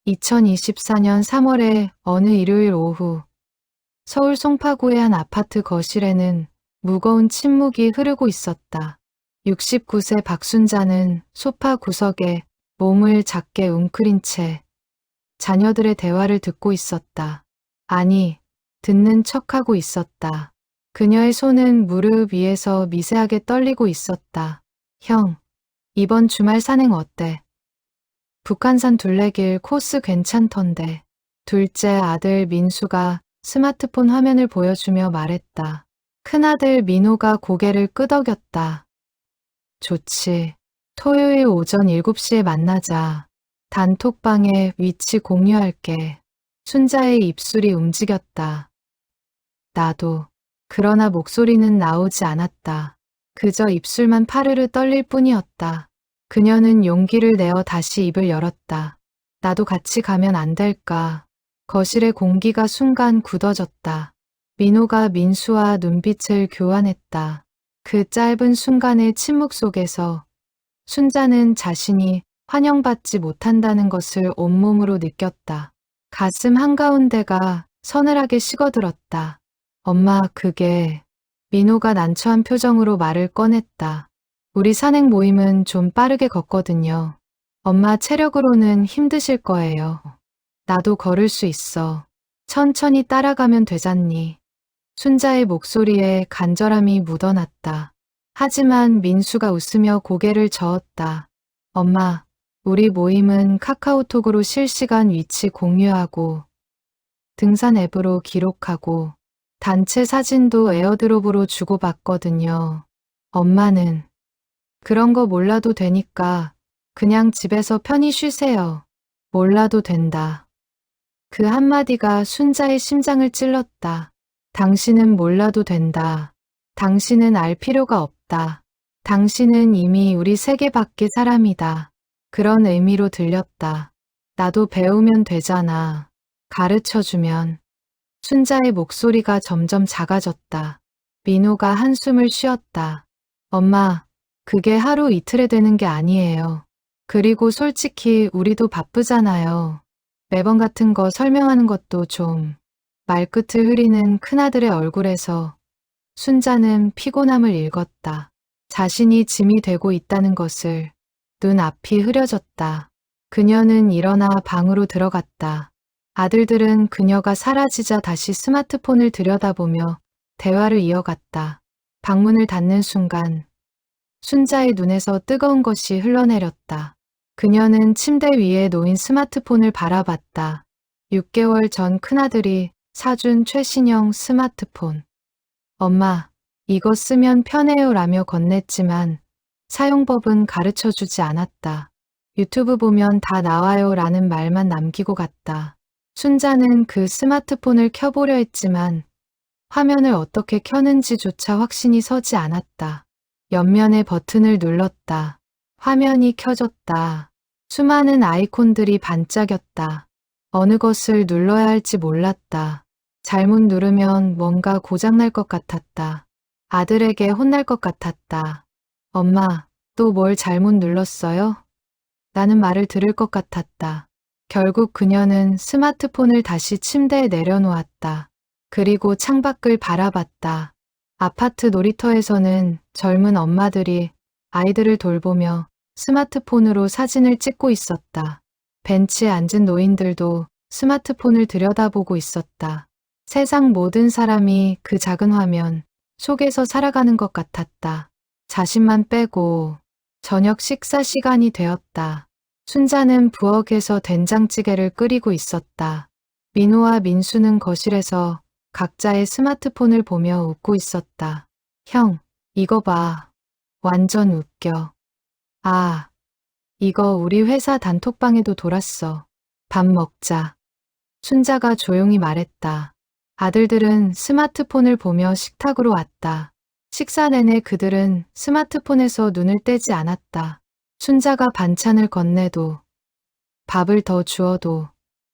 2024년 3월의 어느 일요일 오후, 서울 송파구의 한 아파트 거실에는 무거운 침묵이 흐르고 있었다. 69세 박순자는 소파 구석에 몸을 작게 웅크린 채 자녀들의 대화를 듣고 있었다. 아니, 듣는 척하고 있었다. 그녀의 손은 무릎 위에서 미세하게 떨리고 있었다. 형, 이번 주말 산행 어때? 북한산 둘레길 코스 괜찮던데. 둘째 아들 민수가 스마트폰 화면을 보여주며 말했다. 큰아들 민호가 고개를 끄덕였다. 좋지. 토요일 오전 7시에 만나자. 단톡방에 위치 공유할게. 순자의 입술이 움직였다. 나도. 그러나 목소리는 나오지 않았다. 그저 입술만 파르르 떨릴 뿐이었다. 그녀는 용기를 내어 다시 입을 열었다. 나도 같이 가면 안 될까? 거실의 공기가 순간 굳어졌다. 민호가 민수와 눈빛을 교환했다. 그 짧은 순간의 침묵 속에서 순자는 자신이 환영받지 못한다는 것을 온몸으로 느꼈다. 가슴 한가운데가 서늘하게 식어들었다. 엄마, 그게... 민호가 난처한 표정으로 말을 꺼냈다. 우리 산행 모임은 좀 빠르게 걷거든요. 엄마 체력으로는 힘드실 거예요. 나도 걸을 수 있어. 천천히 따라가면 되잖니. 순자의 목소리에 간절함이 묻어났다. 하지만 민수가 웃으며 고개를 저었다. 엄마, 우리 모임은 카카오톡으로 실시간 위치 공유하고 등산 앱으로 기록하고 단체 사진도 에어드롭으로 주고받거든요. 엄마는 그런 거 몰라도 되니까 그냥 집에서 편히 쉬세요. 몰라도 된다. 그 한마디가 순자의 심장을 찔렀다. 당신은 몰라도 된다. 당신은 알 필요가 없다. 당신은 이미 우리 세계 밖의 사람이다. 그런 의미로 들렸다. 나도 배우면 되잖아. 가르쳐주면. 순자의 목소리가 점점 작아졌다. 민호가 한숨을 쉬었다. 엄마, 그게 하루 이틀에 되는 게 아니에요. 그리고 솔직히 우리도 바쁘잖아요. 매번 같은 거 설명하는 것도 좀... 말끝을 흐리는 큰아들의 얼굴에서 순자는 피곤함을 읽었다. 자신이 짐이 되고 있다는 것을. 눈앞이 흐려졌다. 그녀는 일어나 방으로 들어갔다. 아들들은 그녀가 사라지자 다시 스마트폰을 들여다보며 대화를 이어갔다. 방문을 닫는 순간 순자의 눈에서 뜨거운 것이 흘러내렸다. 그녀는 침대 위에 놓인 스마트폰을 바라봤다. 6개월 전 큰아들이 사준 최신형 스마트폰. 엄마, 이거 쓰면 편해요 라며 건넸지만 사용법은 가르쳐주지 않았다. 유튜브 보면 다 나와요 라는 말만 남기고 갔다. 순자는 그 스마트폰을 켜보려 했지만 화면을 어떻게 켜는지조차 확신이 서지 않았다. 옆면의 버튼을 눌렀다. 화면이 켜졌다. 수많은 아이콘들이 반짝였다. 어느 것을 눌러야 할지 몰랐다. 잘못 누르면 뭔가 고장날 것 같았다. 아들에게 혼날 것 같았다. 엄마, 또 뭘 잘못 눌렀어요? 라는 말을 들을 것 같았다. 결국 그녀는 스마트폰을 다시 침대에 내려놓았다. 그리고 창밖을 바라봤다. 아파트 놀이터에서는 젊은 엄마들이 아이들을 돌보며 스마트폰으로 사진을 찍고 있었다. 벤치에 앉은 노인들도 스마트폰을 들여다보고 있었다. 세상 모든 사람이 그 작은 화면 속에서 살아가는 것 같았다. 자신만 빼고. 저녁 식사 시간이 되었다. 순자는 부엌에서 된장찌개를 끓이고 있었다. 민호와 민수는 거실에서 각자의 스마트폰을 보며 웃고 있었다. 형, 이거 봐. 완전 웃겨. 아, 이거 우리 회사 단톡방에도 돌았어. 밥 먹자. 순자가 조용히 말했다. 아들들은 스마트폰을 보며 식탁으로 왔다. 식사 내내 그들은 스마트폰에서 눈을 떼지 않았다. 순자가 반찬을 건네도 밥을 더 주어도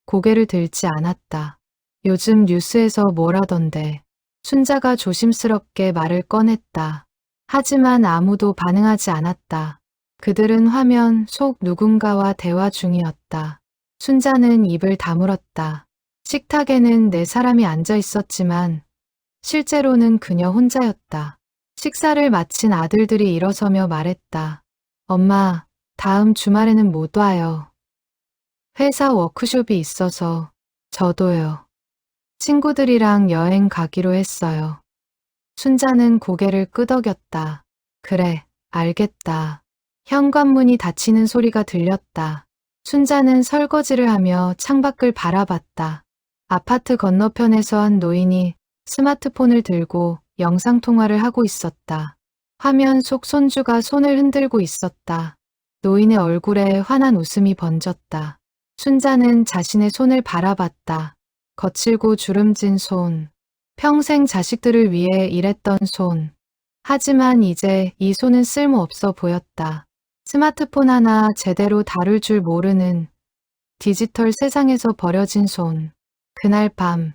고개를 들지 않았다. 요즘 뉴스에서 뭘 하던데. 순자가 조심스럽게 말을 꺼냈다. 하지만 아무도 반응하지 않았다. 그들은 화면 속 누군가와 대화 중이었다. 순자는 입을 다물었다. 식탁에는 네 사람이 앉아 있었지만 실제로는 그녀 혼자였다. 식사를 마친 아들들이 일어서며 말했다. 엄마, 다음 주말에는 못 와요. 회사 워크숍이 있어서. 저도요. 친구들이랑 여행 가기로 했어요. 순자는 고개를 끄덕였다. 그래, 알겠다. 현관문이 닫히는 소리가 들렸다. 순자는 설거지를 하며 창밖을 바라봤다. 아파트 건너편에서 한 노인이 스마트폰을 들고 영상통화를 하고 있었다. 화면 속 손주가 손을 흔들고 있었다. 노인의 얼굴에 환한 웃음이 번졌다. 순자는 자신의 손을 바라봤다. 거칠고 주름진 손. 평생 자식들을 위해 일했던 손. 하지만 이제 이 손은 쓸모없어 보였다. 스마트폰 하나 제대로 다룰 줄 모르는 디지털 세상에서 버려진 손. 그날 밤,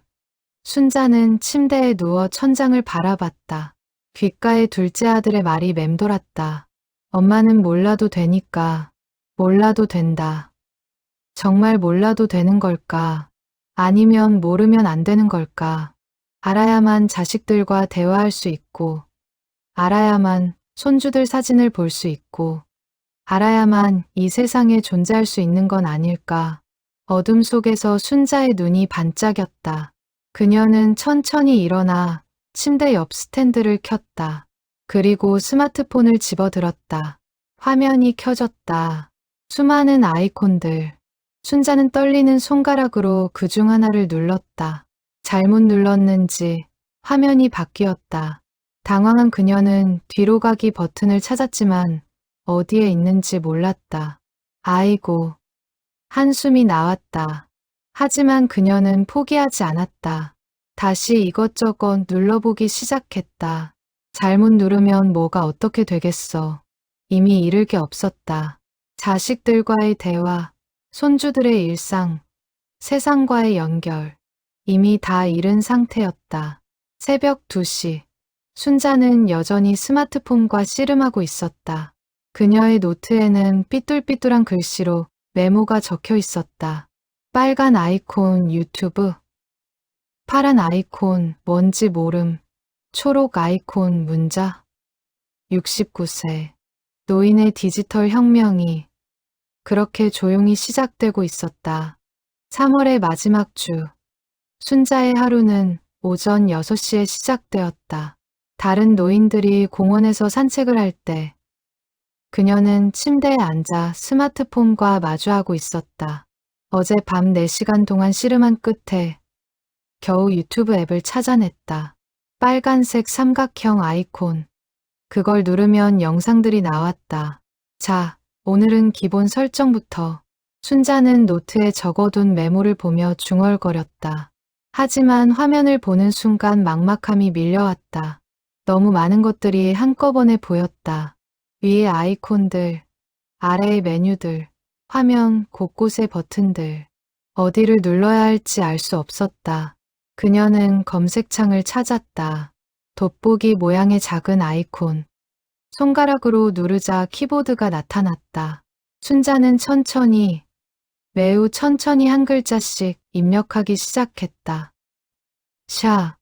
순자는 침대에 누워 천장을 바라봤다. 귓가에 둘째 아들의 말이 맴돌았다. 엄마는 몰라도 되니까. 몰라도 된다. 정말 몰라도 되는 걸까? 아니면 모르면 안 되는 걸까? 알아야만 자식들과 대화할 수 있고, 알아야만 손주들 사진을 볼 수 있고, 알아야만 이 세상에 존재할 수 있는 건 아닐까? 어둠 속에서 순자의 눈이 반짝였다. 그녀는 천천히 일어나 침대 옆 스탠드를 켰다. 그리고 스마트폰을 집어들었다. 화면이 켜졌다. 수많은 아이콘들. 순자는 떨리는 손가락으로 그중 하나를 눌렀다. 잘못 눌렀는지 화면이 바뀌었다. 당황한 그녀는 뒤로 가기 버튼을 찾았지만 어디에 있는지 몰랐다. 아이고. 한숨이 나왔다. 하지만 그녀는 포기하지 않았다. 다시 이것저것 눌러보기 시작했다. 잘못 누르면 뭐가 어떻게 되겠어. 이미 잃을 게 없었다. 자식들과의 대화, 손주들의 일상, 세상과의 연결. 이미 다 잃은 상태였다. 새벽 2시. 순자는 여전히 스마트폰과 씨름하고 있었다. 그녀의 노트에는 삐뚤삐뚤한 글씨로 메모가 적혀 있었다. 빨간 아이콘 유튜브, 파란 아이콘 뭔지 모름, 초록 아이콘 문자. 69세. 노인의 디지털 혁명이 그렇게 조용히 시작되고 있었다. 3월의 마지막 주. 순자의 하루는 오전 6시에 시작되었다. 다른 노인들이 공원에서 산책을 할 때 그녀는 침대에 앉아 스마트폰과 마주하고 있었다. 어제 밤 4시간 동안 씨름한 끝에 겨우 유튜브 앱을 찾아냈다. 빨간색 삼각형 아이콘. 그걸 누르면 영상들이 나왔다. 자, 오늘은 기본 설정부터. 순자는 노트에 적어둔 메모를 보며 중얼거렸다. 하지만 화면을 보는 순간 막막함이 밀려왔다. 너무 많은 것들이 한꺼번에 보였다. 위에 아이콘들, 아래의 메뉴들, 화면 곳곳의 버튼들. 어디를 눌러야 할지 알 수 없었다. 그녀는 검색창을 찾았다. 돋보기 모양의 작은 아이콘. 손가락으로 누르자 키보드가 나타났다. 순자는 천천히, 매우 천천히 한 글자씩 입력하기 시작했다. 샤,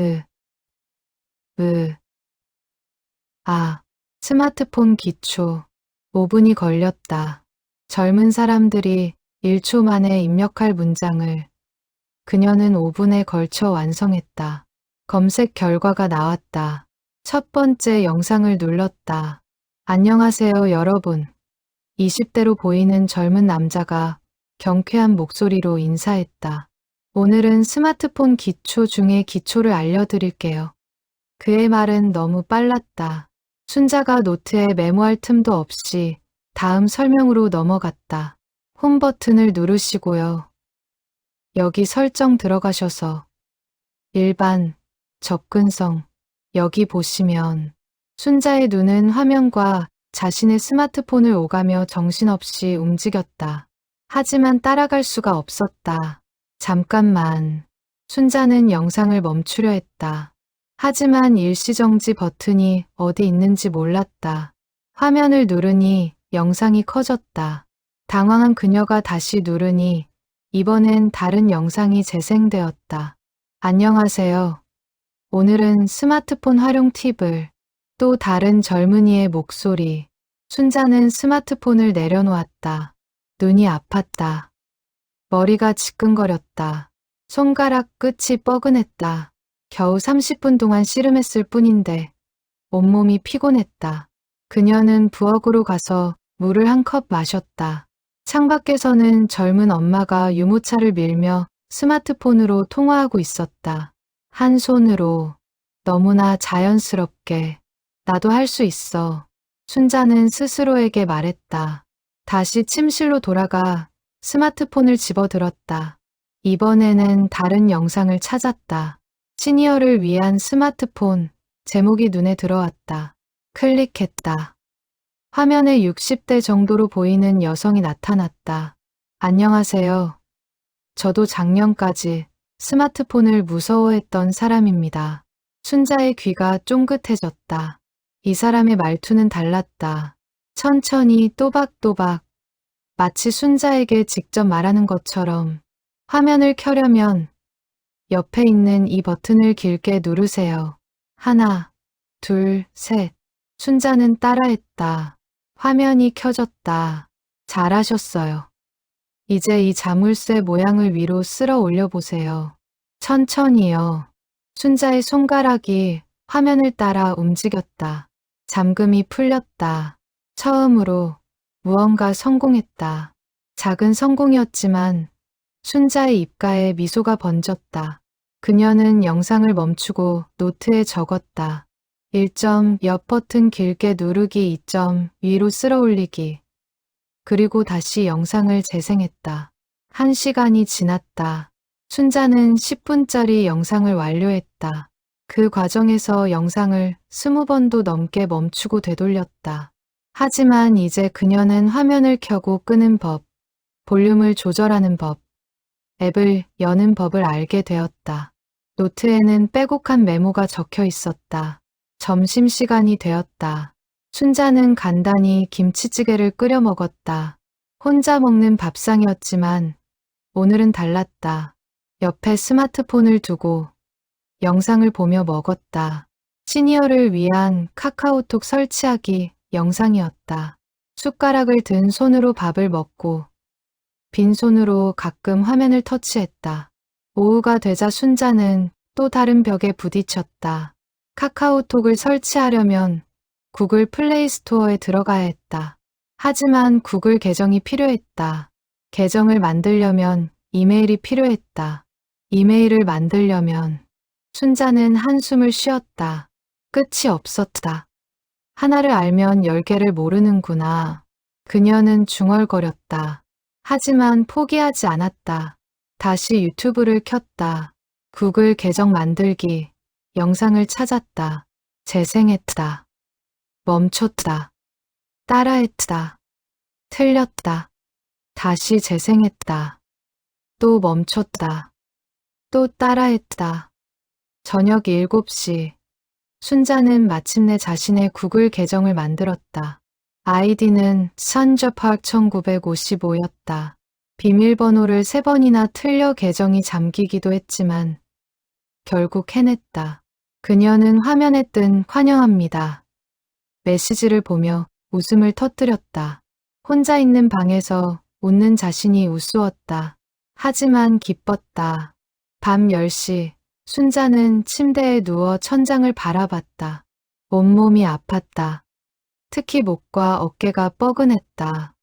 으, 스마트폰 기초. 5분이 걸렸다. 젊은 사람들이 1초 만에 입력할 문장을 그녀는 5분에 걸쳐 완성했다. 검색 결과가 나왔다. 첫 번째 영상을 눌렀다. 안녕하세요, 여러분. 20대로 보이는 젊은 남자가 경쾌한 목소리로 인사했다. 오늘은 스마트폰 기초 중에 기초를 알려드릴게요. 그의 말은 너무 빨랐다. 순자가 노트에 메모할 틈도 없이 다음 설명으로 넘어갔다. 홈 버튼을 누르시고요. 여기 설정 들어가셔서 일반, 접근성, 여기 보시면. 순자의 눈은 화면과 자신의 스마트폰을 오가며 정신없이 움직였다. 하지만 따라갈 수가 없었다. 잠깐만. 순자는 영상을 멈추려 했다. 하지만 일시정지 버튼이 어디 있는지 몰랐다. 화면을 누르니 영상이 커졌다. 당황한 그녀가 다시 누르니 이번엔 다른 영상이 재생되었다. 안녕하세요. 오늘은 스마트폰 활용 팁을. 또 다른 젊은이의 목소리. 순자는 스마트폰을 내려놓았다. 눈이 아팠다. 머리가 지끈거렸다. 손가락 끝이 뻐근했다. 겨우 30분 동안 씨름했을 뿐인데 온몸이 피곤했다. 그녀는 부엌으로 가서 물을 한 컵 마셨다. 창밖에서는 젊은 엄마가 유모차를 밀며 스마트폰으로 통화하고 있었다. 한 손으로 너무나 자연스럽게. 나도 할 수 있어. 순자는 스스로에게 말했다. 다시 침실로 돌아가 스마트폰을 집어들었다. 이번에는 다른 영상을 찾았다. 시니어를 위한 스마트폰. 제목이 눈에 들어왔다. 클릭했다. 화면에 60대 정도로 보이는 여성이 나타났다. 안녕하세요. 저도 작년까지 스마트폰을 무서워했던 사람입니다. 순자의 귀가 쫑긋해졌다. 이 사람의 말투는 달랐다. 천천히 또박또박. 마치 순자에게 직접 말하는 것처럼. 화면을 켜려면 옆에 있는 이 버튼을 길게 누르세요. 하나, 둘, 셋. 순자는 따라했다. 화면이 켜졌다. 잘하셨어요. 이제 이 자물쇠 모양을 위로 쓸어 올려보세요. 천천히요. 순자의 손가락이 화면을 따라 움직였다. 잠금이 풀렸다. 처음으로 무언가 성공했다. 작은 성공이었지만 순자의 입가에 미소가 번졌다. 그녀는 영상을 멈추고 노트에 적었다. 1점 옆 버튼 길게 누르기 2점 위로 쓸어 올리기. 그리고 다시 영상을 재생했다. 1시간이 지났다. 순자는 10분짜리 영상을 완료했다. 그 과정에서 영상을 20번도 넘게 멈추고 되돌렸다. 하지만 이제 그녀는 화면을 켜고 끄는 법, 볼륨을 조절하는 법, 앱을 여는 법을 알게 되었다. 노트에는 빼곡한 메모가 적혀 있었다. 점심시간이 되었다. 순자는 간단히 김치찌개를 끓여 먹었다. 혼자 먹는 밥상이었지만 오늘은 달랐다. 옆에 스마트폰을 두고 영상을 보며 먹었다. 시니어를 위한 카카오톡 설치하기 영상이었다. 숟가락을 든 손으로 밥을 먹고 빈손으로 가끔 화면을 터치했다. 오후가 되자 순자는 또 다른 벽에 부딪혔다. 카카오톡을 설치하려면 구글 플레이 스토어에 들어가야 했다. 하지만 구글 계정이 필요했다. 계정을 만들려면 이메일이 필요했다. 이메일을 만들려면 순자는 한숨을 쉬었다. 끝이 없었다. 하나를 알면 10개를 모르는구나. 그녀는 중얼거렸다. 하지만 포기하지 않았다. 다시 유튜브를 켰다. 구글 계정 만들기. 영상을 찾았다. 재생했다. 멈췄다. 따라했다. 틀렸다. 다시 재생했다. 또 멈췄다. 또 따라했다. 저녁 7시. 순자는 마침내 자신의 구글 계정을 만들었다. 아이디는 선저파크 1955였다. 비밀번호를 3번이나 틀려 계정이 잠기기도 했지만 결국 해냈다. 그녀는 화면에 뜬 환영합니다. 메시지를 보며 웃음을 터뜨렸다. 혼자 있는 방에서 웃는 자신이 우스웠다. 하지만 기뻤다. 밤 10시. 순자는 침대에 누워 천장을 바라봤다. 온몸이 아팠다. 특히 목과 어깨가 뻐근했다.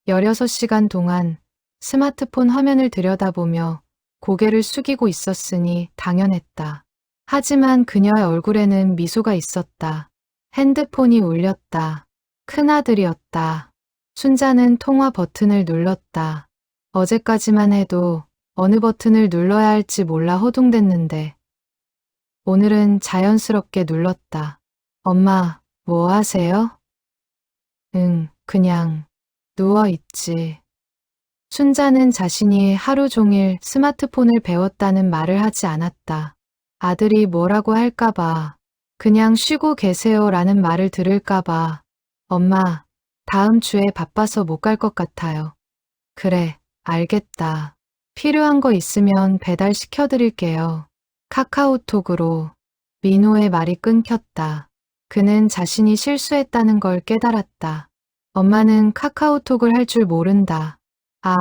16시간 동안 스마트폰 화면을 들여다보며 고개를 숙이고 있었으니 당연했다. 하지만 그녀의 얼굴에는 미소가 있었다. 핸드폰이 울렸다. 큰아들이었다. 순자는 통화 버튼을 눌렀다. 어제까지만 해도 어느 버튼을 눌러야 할지 몰라 허둥댔는데 오늘은 자연스럽게 눌렀다. 엄마, 뭐 하세요? 응, 그냥 누워있지. 순자는 자신이 하루 종일 스마트폰을 배웠다는 말을 하지 않았다. 아들이 뭐라고 할까봐, 그냥 쉬고 계세요 라는 말을 들을까봐, 엄마, 다음 주에 바빠서 못 갈 것 같아요. 그래, 알겠다. 필요한 거 있으면 배달시켜드릴게요. 카카오톡으로. 민호의 말이 끊겼다. 그는 자신이 실수했다는 걸 깨달았다. 엄마는 카카오톡을 할 줄 모른다. 아,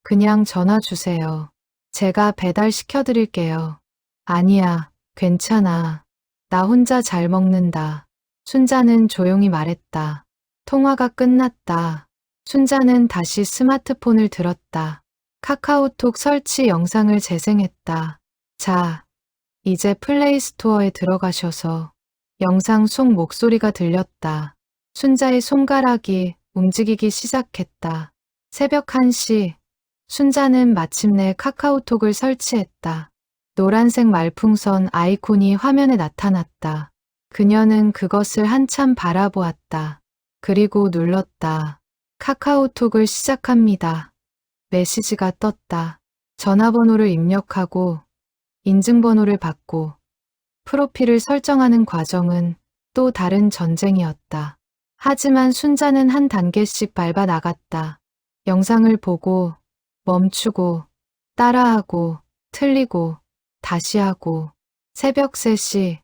그냥 전화 주세요. 제가 배달시켜드릴게요. 아니야, 괜찮아. 나 혼자 잘 먹는다. 순자는 조용히 말했다. 통화가 끝났다. 순자는 다시 스마트폰을 들었다. 카카오톡 설치 영상을 재생했다. 자, 이제 플레이스토어에 들어가셔서 영상 속 목소리가 들렸다. 순자의 손가락이 움직이기 시작했다. 새벽 1시, 순자는 마침내 카카오톡을 설치했다. 노란색 말풍선 아이콘이 화면에 나타났다. 그녀는 그것을 한참 바라보았다. 그리고 눌렀다. 카카오톡을 시작합니다. 메시지가 떴다. 전화번호를 입력하고 인증번호를 받고 프로필을 설정하는 과정은 또 다른 전쟁이었다. 하지만 순자는 한 단계씩 밟아 나갔다. 영상을 보고 멈추고 따라하고 틀리고 다시 하고 새벽 3시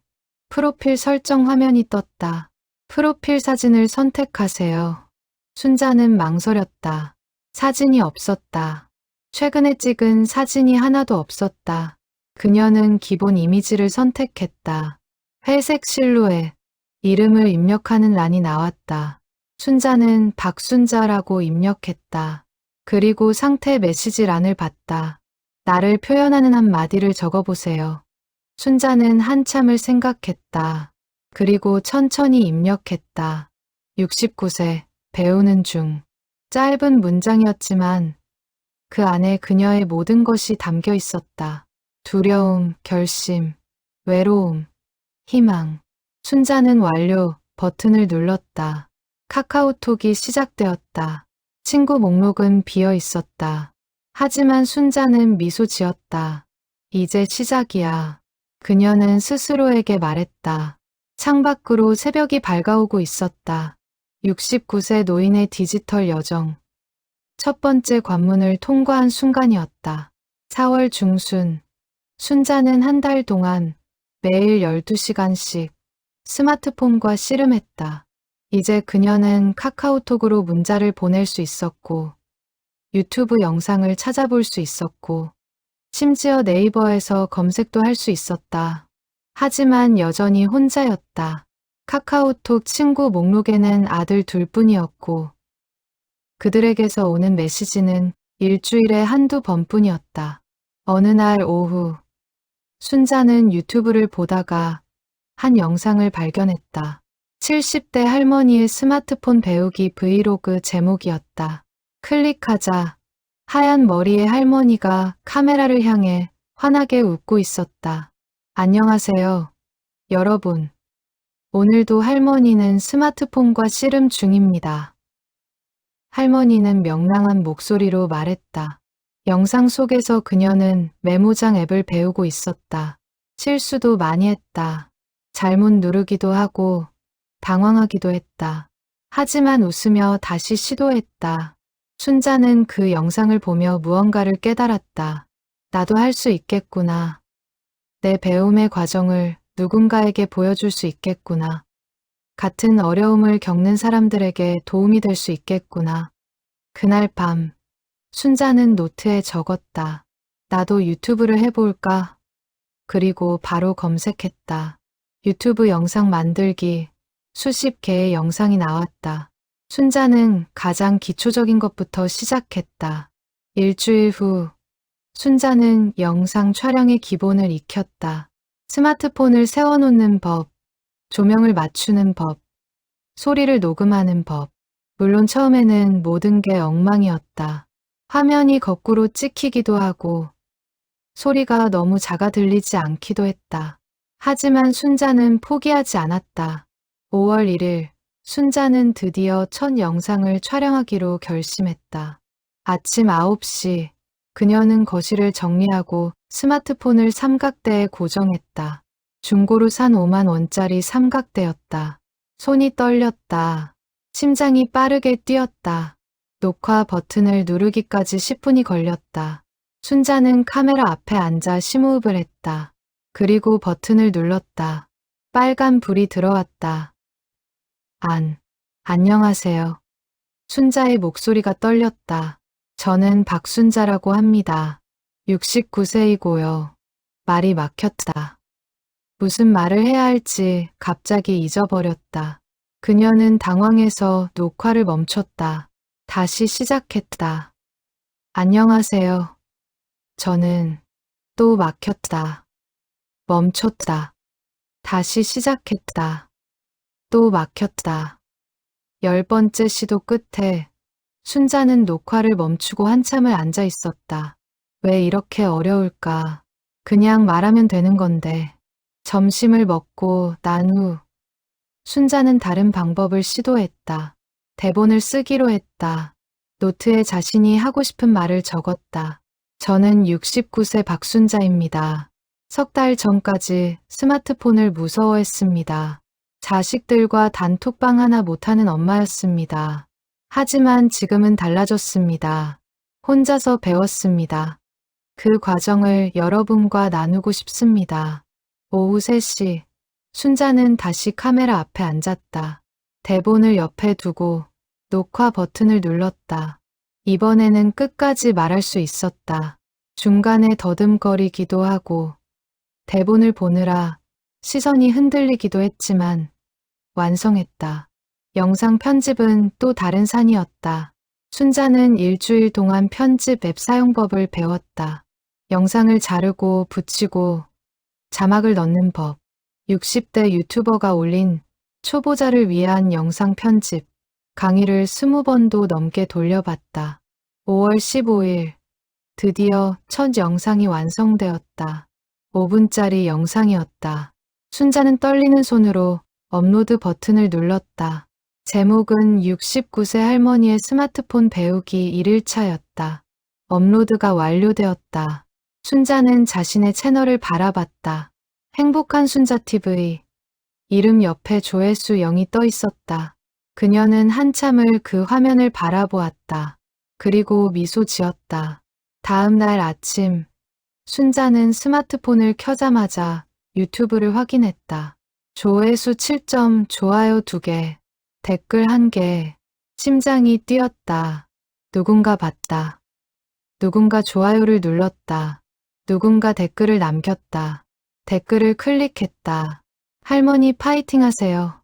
프로필 설정 화면이 떴다. 프로필 사진을 선택하세요. 순자는 망설였다. 사진이 없었다. 최근에 찍은 사진이 하나도 없었다. 그녀는 기본 이미지를 선택했다. 회색 실루엣, 이름을 입력하는 란이 나왔다. 순자는 박순자라고 입력했다. 그리고 상태 메시지란을 봤다. 나를 표현하는 한마디를 적어보세요. 순자는 한참을 생각했다. 그리고 천천히 입력했다. 69세, 배우는 중. 짧은 문장이었지만 그 안에 그녀의 모든 것이 담겨 있었다. 두려움, 결심, 외로움, 희망. 순자는 완료 버튼을 눌렀다. 카카오톡이 시작되었다. 친구 목록은 비어 있었다. 하지만 순자는 미소 지었다. 이제 시작이야. 그녀는 스스로에게 말했다. 창밖으로 새벽이 밝아오고 있었다. 69세 노인의 디지털 여정. 첫 번째 관문을 통과한 순간이었다. 4월 중순. 순자는 한 달 동안 매일 12시간씩 스마트폰과 씨름했다. 이제 그녀는 카카오톡으로 문자를 보낼 수 있었고, 유튜브 영상을 찾아볼 수 있었고, 심지어 네이버에서 검색도 할 수 있었다. 하지만 여전히 혼자였다. 카카오톡 친구 목록에는 아들 둘뿐이었고, 그들에게서 오는 메시지는 일주일에 한두 번뿐이었다. 어느 날 오후, 순자는 유튜브를 보다가 한 영상을 발견했다. 70대 할머니의 스마트폰 배우기 브이로그 제목이었다. 클릭하자 하얀 머리의 할머니가 카메라를 향해 환하게 웃고 있었다. 안녕하세요, 여러분. 오늘도 할머니는 스마트폰과 씨름 중입니다. 할머니는 명랑한 목소리로 말했다. 영상 속에서 그녀는 메모장 앱을 배우고 있었다. 실수도 많이 했다. 잘못 누르기도 하고 당황하기도 했다. 하지만 웃으며 다시 시도했다. 순자는 그 영상을 보며 무언가를 깨달았다. 나도 할 수 있겠구나. 내 배움의 과정을 누군가에게 보여줄 수 있겠구나. 같은 어려움을 겪는 사람들에게 도움이 될 수 있겠구나. 그날 밤, 순자는 노트에 적었다. 나도 유튜브를 해볼까? 그리고 바로 검색했다. 유튜브 영상 만들기, 수십 개의 영상이 나왔다. 순자는 가장 기초적인 것부터 시작했다. 일주일 후, 순자는 영상 촬영의 기본을 익혔다. 스마트폰을 세워놓는 법, 조명을 맞추는 법, 소리를 녹음하는 법. 물론 처음에는 모든 게 엉망이었다. 화면이 거꾸로 찍히기도 하고, 소리가 너무 작아 들리지 않기도 했다. 하지만 순자는 포기하지 않았다. 5월 1일, 순자는 드디어 첫 영상을 촬영하기로 결심했다. 아침 9시, 그녀는 거실을 정리하고 스마트폰을 삼각대에 고정했다. 중고로 산 5만 원짜리 삼각대였다. 손이 떨렸다. 심장이 빠르게 뛰었다. 녹화 버튼을 누르기까지 10분이 걸렸다. 순자는 카메라 앞에 앉아 심호흡을 했다. 그리고 버튼을 눌렀다. 빨간 불이 들어왔다. 안녕하세요. 순자의 목소리가 떨렸다. 저는 박순자라고 합니다. 69세이고요. 말이 막혔다. 무슨 말을 해야 할지 갑자기 잊어버렸다. 그녀는 당황해서 녹화를 멈췄다. 다시 시작했다. 안녕하세요. 저는 또 막혔다. 멈췄다. 다시 시작했다. 또 막혔다. 10번째 시도 끝에 순자는 녹화를 멈추고 한참을 앉아 있었다. 왜 이렇게 어려울까? 그냥 말하면 되는 건데. 점심을 먹고 난 후 순자는 다른 방법을 시도했다. 대본을 쓰기로 했다. 노트에 자신이 하고 싶은 말을 적었다. 저는 69세 박순자입니다. 석 달 전까지 스마트폰을 무서워했습니다. 자식들과 단톡방 하나 못하는 엄마였습니다. 하지만 지금은 달라졌습니다. 혼자서 배웠습니다. 그 과정을 여러분과 나누고 싶습니다. 오후 3시, 순자는 다시 카메라 앞에 앉았다. 대본을 옆에 두고 녹화 버튼을 눌렀다. 이번에는 끝까지 말할 수 있었다. 중간에 더듬거리기도 하고 대본을 보느라 시선이 흔들리기도 했지만 완성했다. 영상 편집은 또 다른 산이었다. 순자는 일주일 동안 편집 앱 사용법을 배웠다. 영상을 자르고 붙이고 자막을 넣는 법. 60대 유튜버가 올린 초보자를 위한 영상 편집 강의를 20번도 넘게 돌려봤다. 5월 15일 드디어 첫 영상이 완성되었다. 5분짜리 영상이었다. 순자는 떨리는 손으로 업로드 버튼을 눌렀다. 제목은 69세 할머니의 스마트폰 배우기 1일차였다. 업로드가 완료되었다. 순자는 자신의 채널을 바라봤다. 행복한 순자TV. 이름 옆에 조회수 0이 떠 있었다. 그녀는 한참을 그 화면을 바라보았다. 그리고 미소 지었다. 다음 날 아침, 순자는 스마트폰을 켜자마자 유튜브를 확인했다. 조회수 7점, 좋아요 2개, 댓글 1개, 심장이 뛰었다. 누군가 봤다. 누군가 좋아요를 눌렀다. 누군가 댓글을 남겼다. 댓글을 클릭했다. 할머니 파이팅 하세요.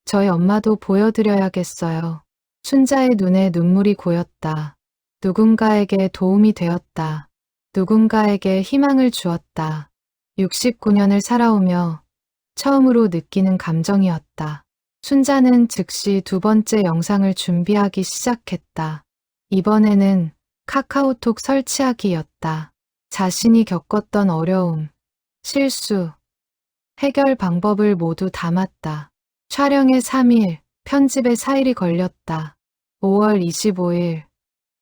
저희 엄마도 보여드려야겠어요. 순자의 눈에 눈물이 고였다. 누군가에게 도움이 되었다. 누군가에게 희망을 주었다. 69년을 살아오며 처음으로 느끼는 감정이었다. 순자는 즉시 2번째 영상을 준비하기 시작했다. 이번에는 카카오톡 설치하기였다. 자신이 겪었던 어려움, 실수, 해결 방법을 모두 담았다. 촬영에 3일, 편집에 4일이 걸렸다. 5월 25일,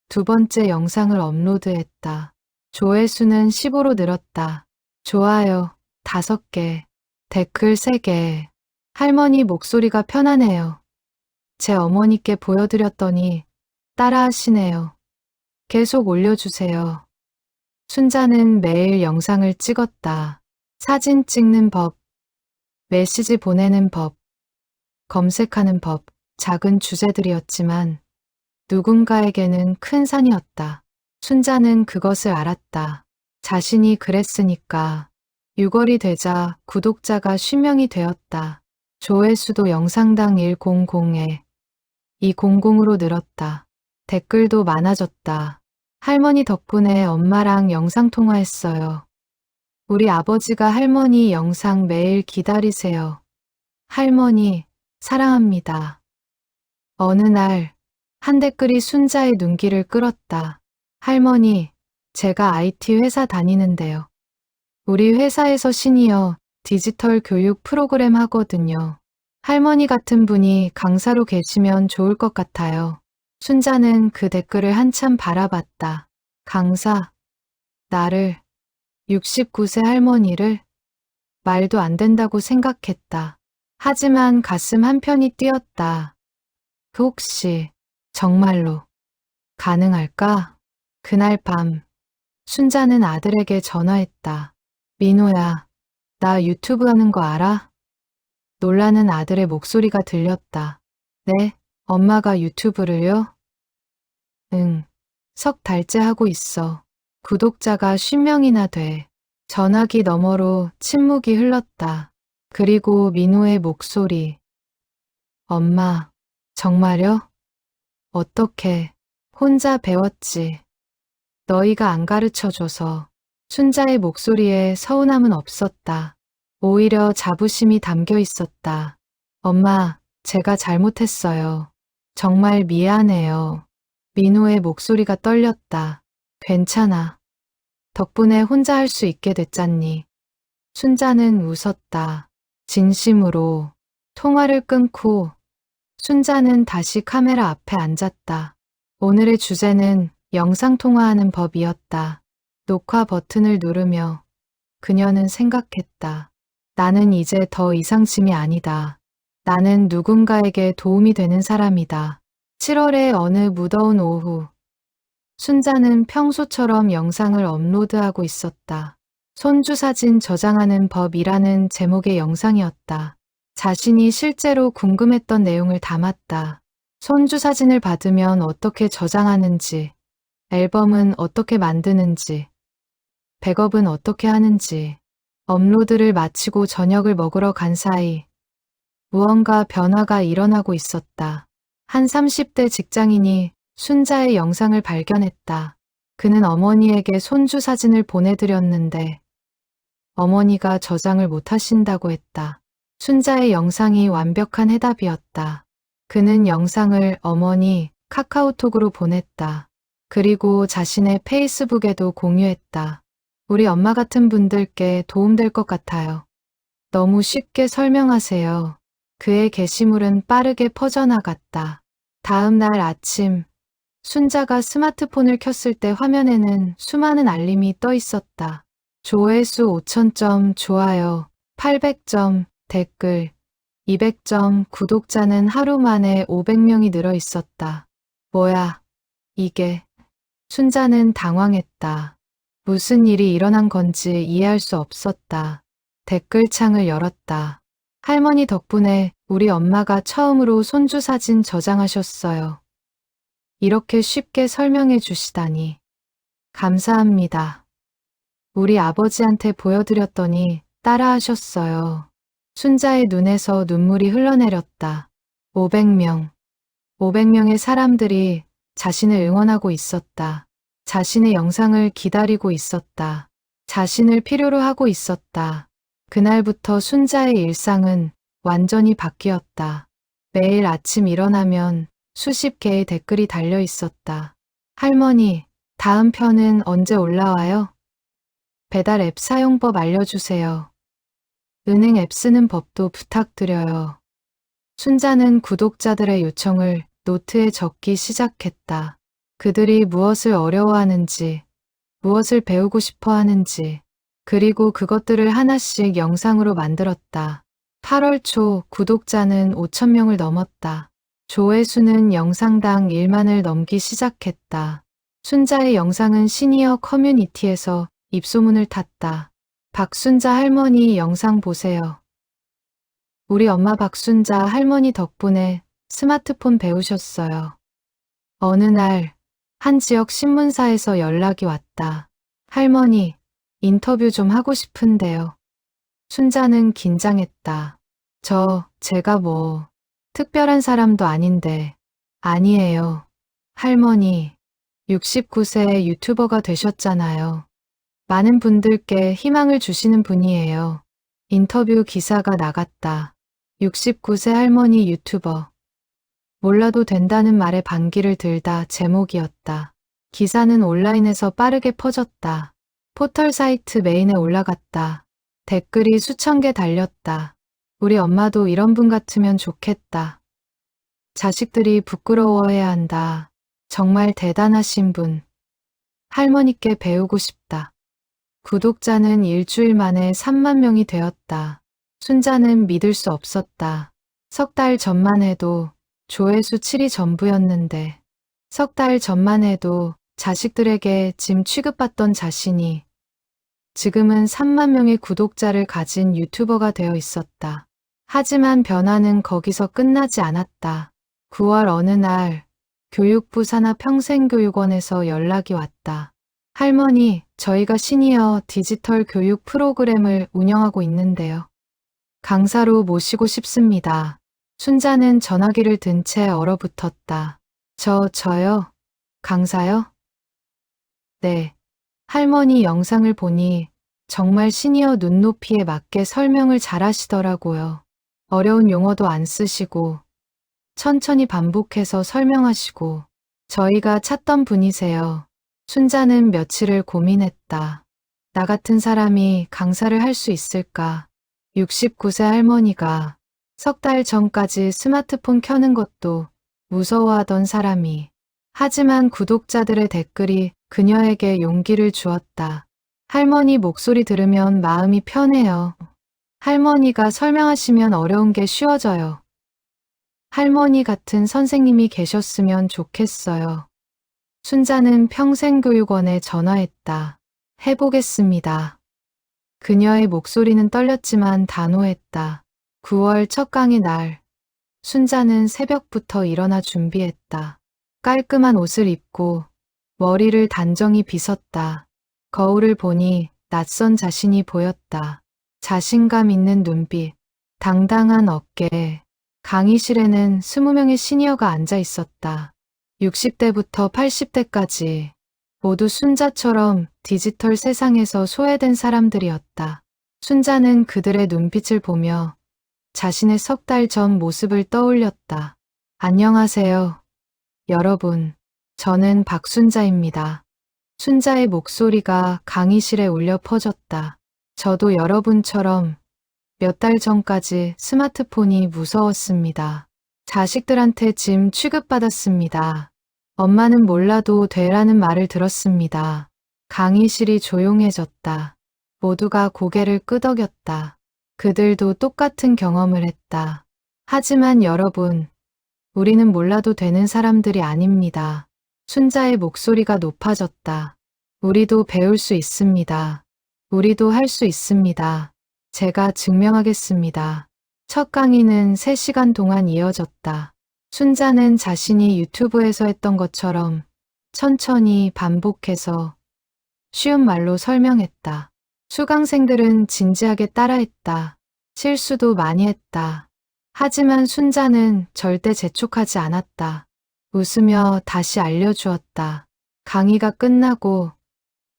2번째 영상을 업로드했다. 조회수는 15로 늘었다. 좋아요 5개, 댓글 3개. 할머니 목소리가 편하네요. 제 어머니께 보여드렸더니 따라하시네요. 계속 올려주세요. 순자는 매일 영상을 찍었다. 사진 찍는 법, 메시지 보내는 법, 검색하는 법, 작은 주제들이었지만 누군가에게는 큰 산이었다. 순자는 그것을 알았다. 자신이 그랬으니까. 6월이 되자 구독자가 10명이 되었다. 조회수도 영상당 100에 200으로 늘었다. 댓글도 많아졌다. 할머니 덕분에 엄마랑 영상통화했어요. 우리 아버지가 할머니 영상 매일 기다리세요. 할머니, 사랑합니다. 어느 날, 한 댓글이 순자의 눈길을 끌었다. 할머니, 제가 IT 회사 다니는데요. 우리 회사에서 시니어 디지털 교육 프로그램 하거든요. 할머니 같은 분이 강사로 계시면 좋을 것 같아요. 순자는 그 댓글을 한참 바라봤다. 강사, 나를, 69세 할머니를 말도 안 된다고 생각했다. 하지만 가슴 한편이 뛰었다. 혹시 정말로 가능할까? 그날 밤 순자는 아들에게 전화했다. 민호야, 나 유튜브 하는 거 알아? 놀라는 아들의 목소리가 들렸다. 네, 엄마가 유튜브를요? 응, 석 달째 하고 있어. 구독자가 50명이나 돼. 전화기 너머로 침묵이 흘렀다. 그리고 민호의 목소리. 엄마, 정말요? 어떻게? 혼자 배웠지. 너희가 안 가르쳐줘서. 순자의 목소리에 서운함은 없었다. 오히려 자부심이 담겨 있었다. 엄마, 제가 잘못했어요. 정말 미안해요. 민호의 목소리가 떨렸다. 괜찮아. 덕분에 혼자 할 수 있게 됐잖니. 순자는 웃었다. 진심으로. 통화를 끊고 순자는 다시 카메라 앞에 앉았다. 오늘의 주제는 영상통화하는 법이었다. 녹화 버튼을 누르며 그녀는 생각했다. 나는 이제 더 이상 짐이 아니다. 나는 누군가에게 도움이 되는 사람이다. 7월의 어느 무더운 오후. 순자는 평소처럼 영상을 업로드하고 있었다. 손주 사진 저장하는 법이라는 제목의 영상이었다. 자신이 실제로 궁금했던 내용을 담았다. 손주 사진을 받으면 어떻게 저장하는지, 앨범은 어떻게 만드는지, 백업은 어떻게 하는지. 업로드를 마치고 저녁을 먹으러 간 사이 무언가 변화가 일어나고 있었다. 한 30대 직장인이 순자의 영상을 발견했다. 그는 어머니에게 손주 사진을 보내드렸는데 어머니가 저장을 못하신다고 했다. 순자의 영상이 완벽한 해답이었다. 그는 영상을 어머니 카카오톡으로 보냈다. 그리고 자신의 페이스북에도 공유했다. 우리 엄마 같은 분들께 도움될 것 같아요. 너무 쉽게 설명하세요. 그의 게시물은 빠르게 퍼져나갔다. 다음 날 아침, 순자가 스마트폰을 켰을 때 화면에는 수많은 알림이 떠 있었다. 조회수 5,000점 좋아요, 800점 댓글, 200점 구독자는 하루 만에 500명이 늘어 있었다. 뭐야, 이게. 순자는 당황했다. 무슨 일이 일어난 건지 이해할 수 없었다. 댓글창을 열었다. 할머니 덕분에 우리 엄마가 처음으로 손주 사진 저장하셨어요. 이렇게 쉽게 설명해 주시다니. 감사합니다. 우리 아버지한테 보여드렸더니 따라하셨어요. 순자의 눈에서 눈물이 흘러내렸다. 500명. 500명의 사람들이 자신을 응원하고 있었다. 자신의 영상을 기다리고 있었다. 자신을 필요로 하고 있었다. 그날부터 순자의 일상은 완전히 바뀌었다. 매일 아침 일어나면 수십 개의 댓글이 달려 있었다. 할머니, 다음 편은 언제 올라와요? 배달 앱 사용법 알려주세요. 은행 앱 쓰는 법도 부탁드려요. 순자는 구독자들의 요청을 노트에 적기 시작했다. 그들이 무엇을 어려워하는지, 무엇을 배우고 싶어 하는지, 그리고 그것들을 하나씩 영상으로 만들었다. 8월 초 구독자는 5,000명을 넘었다. 조회수는 영상당 1만을 넘기 시작했다. 순자의 영상은 시니어 커뮤니티에서 입소문을 탔다. 박순자 할머니 영상 보세요. 우리 엄마 박순자 할머니 덕분에 스마트폰 배우셨어요. 어느 날 한 지역 신문사에서 연락이 왔다. 할머니, 인터뷰 좀 하고 싶은데요. 순자는 긴장했다. 제가 뭐 특별한 사람도 아닌데. 아니에요. 할머니, 69세 유튜버가 되셨잖아요. 많은 분들께 희망을 주시는 분이에요. 인터뷰 기사가 나갔다. 69세 할머니 유튜버. 몰라도 된다는 말에 반기를 들다 제목이었다. 기사는 온라인에서 빠르게 퍼졌다. 포털 사이트 메인에 올라갔다. 댓글이 수천 개 달렸다. 우리 엄마도 이런 분 같으면 좋겠다. 자식들이 부끄러워해야 한다. 정말 대단하신 분. 할머니께 배우고 싶다. 구독자는 일주일 만에 3만 명이 되었다. 순자는 믿을 수 없었다. 석 달 전만 해도 조회수 7이 전부였는데 석 달 전만 해도 자식들에게 짐 취급받던 자신이 지금은 3만 명의 구독자를 가진 유튜버가 되어 있었다. 하지만 변화는 거기서 끝나지 않았다. 9월 어느 날 교육부 산하 평생교육원에서 연락이 왔다. 할머니, 저희가 시니어 디지털 교육 프로그램을 운영하고 있는데요. 강사로 모시고 싶습니다. 순자는 전화기를 든 채 얼어붙었다. 저요? 강사요? 네. 할머니 영상을 보니 정말 시니어 눈높이에 맞게 설명을 잘하시더라고요. 어려운 용어도 안 쓰시고 천천히 반복해서 설명하시고 저희가 찾던 분이세요. 순자는 며칠을 고민했다. 나 같은 사람이 강사를 할 수 있을까? 69세 할머니가 석 달 전까지 스마트폰 켜는 것도 무서워하던 사람이 하지만 구독자들의 댓글이 그녀에게 용기를 주었다. 할머니 목소리 들으면 마음이 편해요. 할머니가 설명하시면 어려운 게 쉬워져요. 할머니 같은 선생님이 계셨으면 좋겠어요. 순자는 평생교육원에 전화했다. 해보겠습니다. 그녀의 목소리는 떨렸지만 단호했다. 9월 첫 강의 날, 순자는 새벽부터 일어나 준비했다. 깔끔한 옷을 입고 머리를 단정히 빗었다. 거울을 보니 낯선 자신이 보였다. 자신감 있는 눈빛, 당당한 어깨. 강의실에는 20명의 시니어가 앉아 있었다. 60대부터 80대까지 모두 순자처럼 디지털 세상에서 소외된 사람들이었다. 순자는 그들의 눈빛을 보며 자신의 석 달 전 모습을 떠올렸다. 안녕하세요. 여러분, 저는 박순자입니다. 순자의 목소리가 강의실에 울려 퍼졌다. 저도 여러분처럼 몇 달 전까지 스마트폰이 무서웠습니다. 자식들한테 짐 취급받았습니다. 엄마는 몰라도 되라는 말을 들었습니다. 강의실이 조용해졌다. 모두가 고개를 끄덕였다. 그들도 똑같은 경험을 했다. 하지만 여러분, 우리는 몰라도 되는 사람들이 아닙니다. 순자의 목소리가 높아졌다. 우리도 배울 수 있습니다. 우리도 할 수 있습니다. 제가 증명하겠습니다. 첫 강의는 3시간 동안 이어졌다. 순자는 자신이 유튜브에서 했던 것처럼 천천히 반복해서 쉬운 말로 설명했다. 수강생들은 진지하게 따라했다. 실수도 많이 했다. 하지만 순자는 절대 재촉하지 않았다. 웃으며 다시 알려주었다. 강의가 끝나고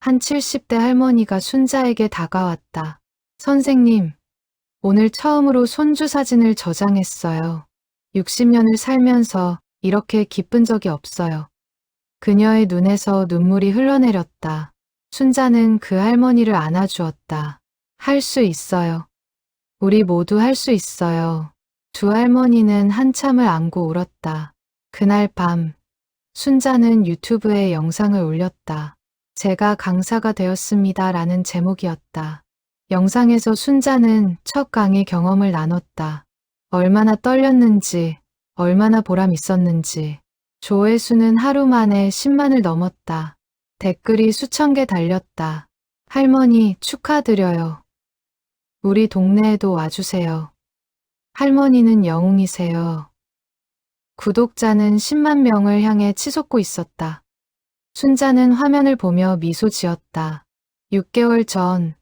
한 70대 할머니가 순자에게 다가왔다. 선생님, 오늘 처음으로 손주 사진을 저장했어요. 60년을 살면서 이렇게 기쁜 적이 없어요. 그녀의 눈에서 눈물이 흘러내렸다. 순자는 그 할머니를 안아주었다. 할 수 있어요. 우리 모두 할 수 있어요. 두 할머니는 한참을 안고 울었다. 그날 밤, 순자는 유튜브에 영상을 올렸다. 제가 강사가 되었습니다. 라는 제목이었다. 영상에서 순자는 첫 강의 경험을 나눴다. 얼마나 떨렸는지, 얼마나 보람 있었는지. 조회수는 하루 만에 10만을 넘었다. 댓글이 수천 개 달렸다. 할머니 축하드려요. 우리 동네에도 와주세요. 할머니는 영웅이세요. 구독자는 10만 명을 향해 치솟고 있었다. 순자는 화면을 보며 미소 지었다. 6개월 전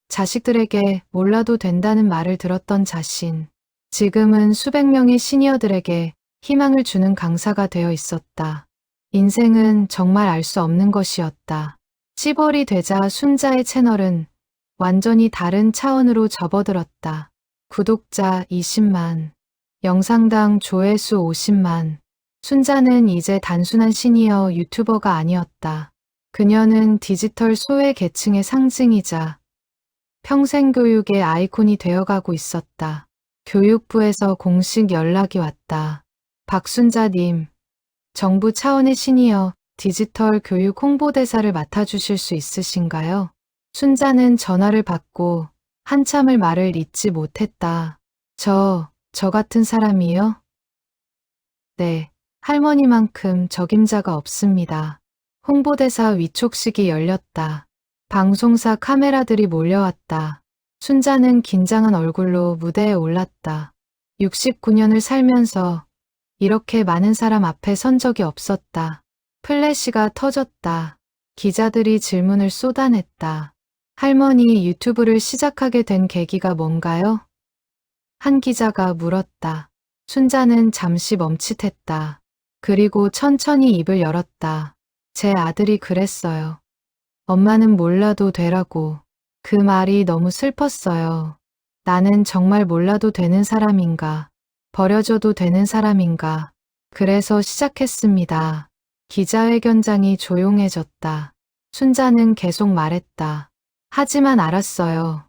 자식들에게 몰라도 된다는 말을 들었던 자신. 지금은 수백 명의 시니어들에게 희망을 주는 강사가 되어 있었다. 인생은 정말 알 수 없는 것이었다. 10월이 되자 순자의 채널은 완전히 다른 차원으로 접어들었다. 구독자 20만, 영상당 조회수 50만. 순자는 이제 단순한 시니어 유튜버가 아니었다. 그녀는 디지털 소외 계층의 상징이자 평생교육의 아이콘이 되어가고 있었다. 교육부에서 공식 연락이 왔다. 박순자님, 정부 차원의 시니어 디지털 교육 홍보대사를 맡아주실 수 있으신가요? 순자는 전화를 받고 한참을 말을 잇지 못했다. 저 같은 사람이요? 네, 할머니만큼 적임자가 없습니다. 홍보대사 위촉식이 열렸다. 방송사 카메라들이 몰려왔다. 순자는 긴장한 얼굴로 무대에 올랐다. 69년을 살면서 이렇게 많은 사람 앞에 선 적이 없었다. 플래시가 터졌다. 기자들이 질문을 쏟아냈다. 할머니, 유튜브를 시작하게 된 계기가 뭔가요? 한 기자가 물었다. 순자는 잠시 멈칫했다. 그리고 천천히 입을 열었다. 제 아들이 그랬어요. 엄마는 몰라도 되라고. 그 말이 너무 슬펐어요. 나는 정말 몰라도 되는 사람인가? 버려져도 되는 사람인가? 그래서 시작했습니다. 기자회견장이 조용해졌다. 순자는 계속 말했다. 하지만 알았어요.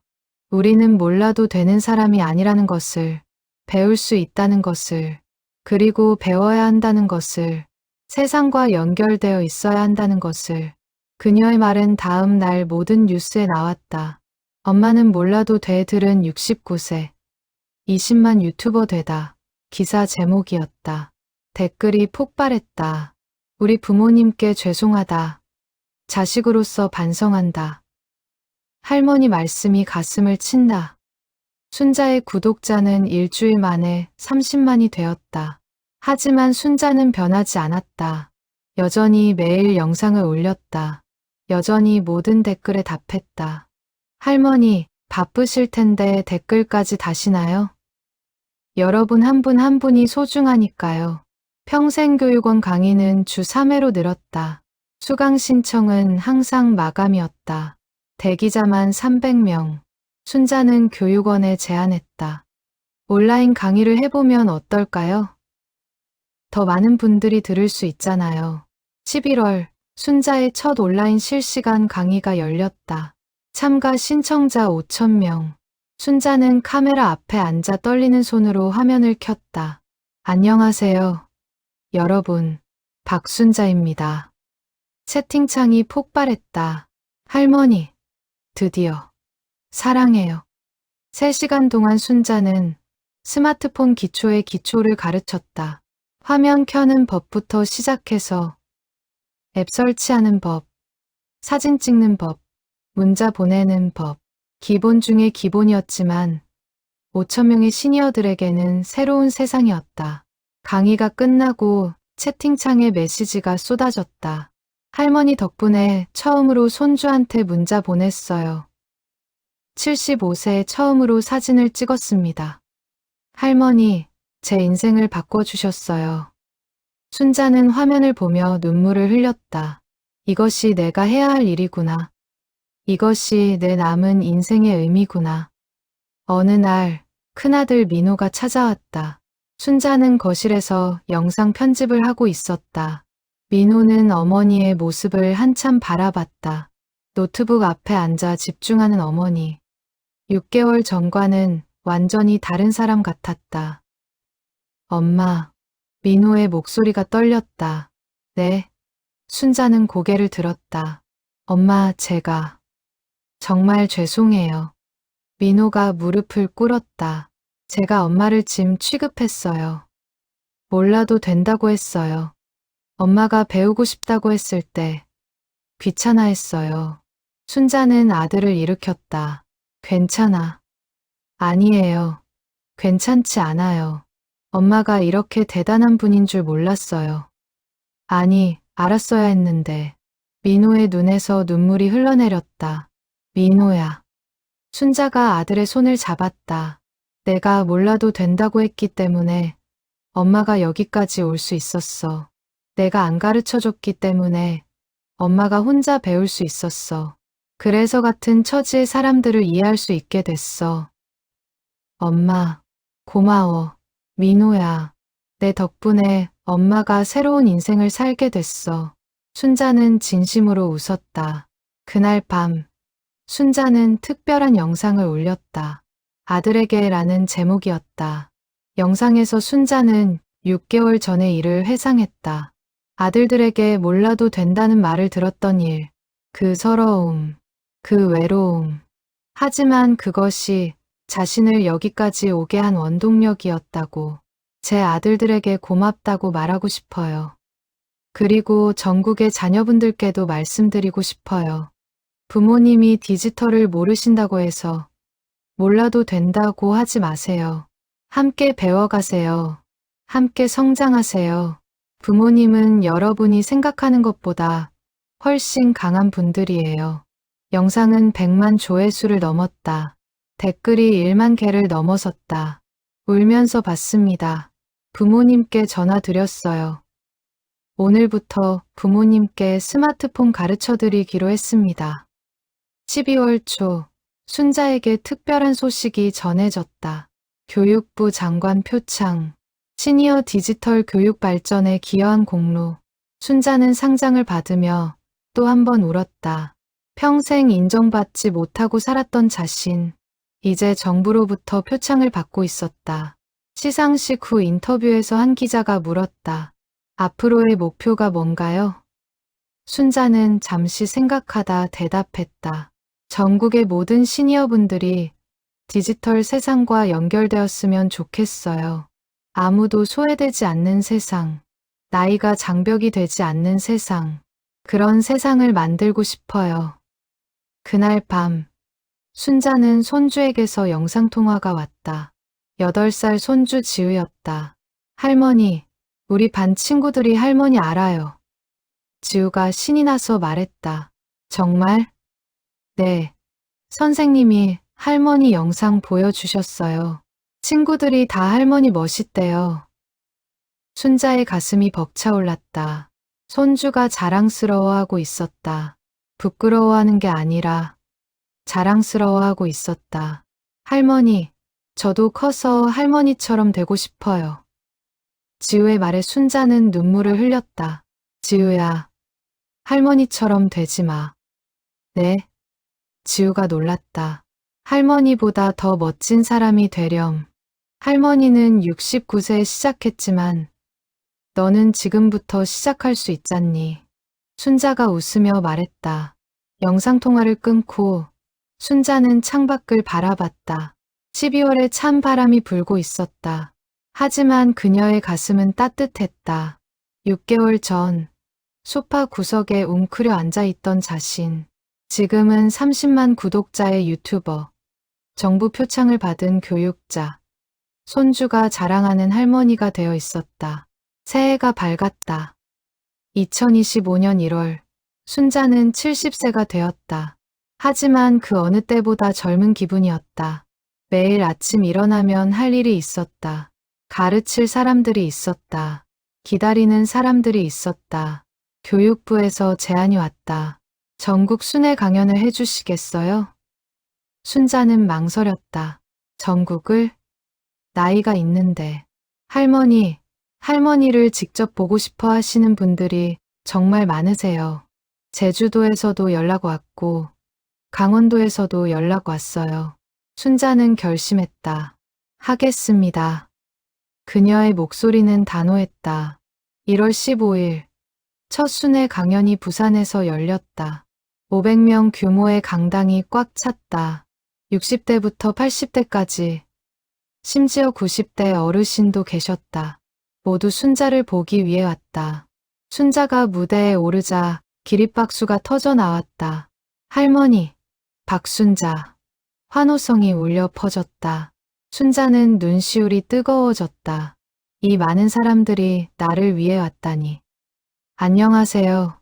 우리는 몰라도 되는 사람이 아니라는 것을, 배울 수 있다는 것을, 그리고 배워야 한다는 것을, 세상과 연결되어 있어야 한다는 것을. 그녀의 말은 다음 날 모든 뉴스에 나왔다. 엄마는 몰라도 돼 들은 69세. 20만 유튜버 되다. 기사 제목이었다. 댓글이 폭발했다. 우리 부모님께 죄송하다. 자식으로서 반성한다. 할머니 말씀이 가슴을 친다. 순자의 구독자는 일주일 만에 30만이 되었다. 하지만 순자는 변하지 않았다. 여전히 매일 영상을 올렸다. 여전히 모든 댓글에 답했다. 할머니, 바쁘실 텐데 댓글까지 다시나요? 여러분 한 분 한 분이 소중하니까요. 평생교육원 강의는 주 3회로 늘었다. 수강 신청은 항상 마감이었다. 대기자만 300명. 순자는 교육원에 제안했다. 온라인 강의를 해보면 어떨까요? 더 많은 분들이 들을 수 있잖아요. 11월, 순자의 첫 온라인 실시간 강의가 열렸다. 참가 신청자 5,000명. 순자는 카메라 앞에 앉아 떨리는 손으로 화면을 켰다. 안녕하세요. 여러분, 박순자입니다. 채팅창이 폭발했다. 할머니, 드디어 사랑해요. 3시간 동안 순자는 스마트폰 기초의 기초를 가르쳤다. 화면 켜는 법부터 시작해서 앱 설치하는 법, 사진 찍는 법, 문자 보내는 법, 기본 중에 기본이었지만 5,000명의 시니어들에게는 새로운 세상이었다. 강의가 끝나고 채팅창에 메시지가 쏟아졌다. 할머니 덕분에 처음으로 손주한테 문자 보냈어요. 75세에 처음으로 사진을 찍었습니다. 할머니, 제 인생을 바꿔주셨어요. 순자는 화면을 보며 눈물을 흘렸다. 이것이 내가 해야 할 일이구나. 이것이 내 남은 인생의 의미구나. 어느 날 큰아들 민호가 찾아왔다. 순자는 거실에서 영상 편집을 하고 있었다. 민호는 어머니의 모습을 한참 바라봤다. 노트북 앞에 앉아 집중하는 어머니. 6개월 전과는 완전히 다른 사람 같았다. 엄마, 민호의 목소리가 떨렸다. 네. 순자는 고개를 들었다. 엄마, 제가 정말 죄송해요. 민호가 무릎을 꿇었다. 제가 엄마를 짐 취급했어요. 몰라도 된다고 했어요. 엄마가 배우고 싶다고 했을 때 귀찮아했어요. 순자는 아들을 일으켰다. 괜찮아. 아니에요. 괜찮지 않아요. 엄마가 이렇게 대단한 분인 줄 몰랐어요. 아니, 알았어야 했는데. 민호의 눈에서 눈물이 흘러내렸다. 민호야. 순자가 아들의 손을 잡았다. 내가 몰라도 된다고 했기 때문에 엄마가 여기까지 올 수 있었어. 내가 안 가르쳐줬기 때문에 엄마가 혼자 배울 수 있었어. 그래서 같은 처지의 사람들을 이해할 수 있게 됐어. 엄마, 고마워. 민호야, 내 덕분에 엄마가 새로운 인생을 살게 됐어. 순자는 진심으로 웃었다. 그날 밤, 순자는 특별한 영상을 올렸다. 아들에게라는 제목이었다. 영상에서 순자는 6개월 전의 일을 회상했다. 아들들에게 몰라도 된다는 말을 들었던 일, 그 서러움, 그 외로움. 하지만 그것이 자신을 여기까지 오게 한 원동력이었다고. 제 아들들에게 고맙다고 말하고 싶어요. 그리고 전국의 자녀분들께도 말씀드리고 싶어요. 부모님이 디지털을 모르신다고 해서 몰라도 된다고 하지 마세요. 함께 배워가세요. 함께 성장하세요. 부모님은 여러분이 생각하는 것보다 훨씬 강한 분들이에요. 영상은 100만 조회수를 넘었다. 댓글이 1만 개를 넘어섰다. 울면서 봤습니다. 부모님께 전화 드렸어요. 오늘부터 부모님께 스마트폰 가르쳐 드리기로 했습니다. 12월 초 순자에게 특별한 소식이 전해졌다. 교육부 장관 표창. 시니어 디지털 교육 발전에 기여한 공로. 순자는 상장을 받으며 또 한 번 울었다. 평생 인정받지 못하고 살았던 자신. 이제 정부로부터 표창을 받고 있었다. 시상식 후 인터뷰에서 한 기자가 물었다. 앞으로의 목표가 뭔가요? 순자는 잠시 생각하다 대답했다. 전국의 모든 시니어분들이 디지털 세상과 연결되었으면 좋겠어요. 아무도 소외되지 않는 세상, 나이가 장벽이 되지 않는 세상, 그런 세상을 만들고 싶어요. 그날 밤, 순자는 손주에게서 영상통화가 왔다. 8살 손주 지우였다. 할머니, 우리 반 친구들이 할머니 알아요. 지우가 신이 나서 말했다. 정말? 네. 선생님이 할머니 영상 보여주셨어요. 친구들이 다 할머니 멋있대요. 순자의 가슴이 벅차올랐다. 손주가 자랑스러워하고 있었다. 부끄러워하는 게 아니라 자랑스러워하고 있었다. 할머니, 저도 커서 할머니처럼 되고 싶어요. 지우의 말에 순자는 눈물을 흘렸다. 지우야, 할머니처럼 되지 마. 네? 지우가 놀랐다. 할머니보다 더 멋진 사람이 되렴. 할머니는 69세에 시작했지만 너는 지금부터 시작할 수 있잖니. 순자가 웃으며 말했다. 영상통화를 끊고 순자는 창밖을 바라봤다. 12월에 찬 바람이 불고 있었다. 하지만 그녀의 가슴은 따뜻했다. 6개월 전 소파 구석에 웅크려 앉아있던 자신. 지금은 30만 구독자의 유튜버, 정부 표창을 받은 교육자, 손주가 자랑하는 할머니가 되어 있었다. 새해가 밝았다. 2025년 1월, 순자는 70세가 되었다. 하지만 그 어느 때보다 젊은 기분이었다. 매일 아침 일어나면 할 일이 있었다. 가르칠 사람들이 있었다. 기다리는 사람들이 있었다. 교육부에서 제안이 왔다. 전국 순회 강연을 해주시겠어요? 순자는 망설였다. 전국을? 나이가 있는데. 할머니를 직접 보고 싶어 하시는 분들이 정말 많으세요. 제주도에서도 연락 왔고, 강원도에서도 연락 왔어요. 순자는 결심했다. 하겠습니다. 그녀의 목소리는 단호했다. 1월 15일, 첫 순회 강연이 부산에서 열렸다. 500명 규모의 강당이 꽉 찼다. 60대부터 80대까지, 심지어 90대 어르신도 계셨다. 모두 순자를 보기 위해 왔다. 순자가 무대에 오르자 기립박수가 터져 나왔다. 할머니, 박순자. 환호성이 울려 퍼졌다. 순자는 눈시울이 뜨거워졌다. 이 많은 사람들이 나를 위해 왔다니. 안녕하세요,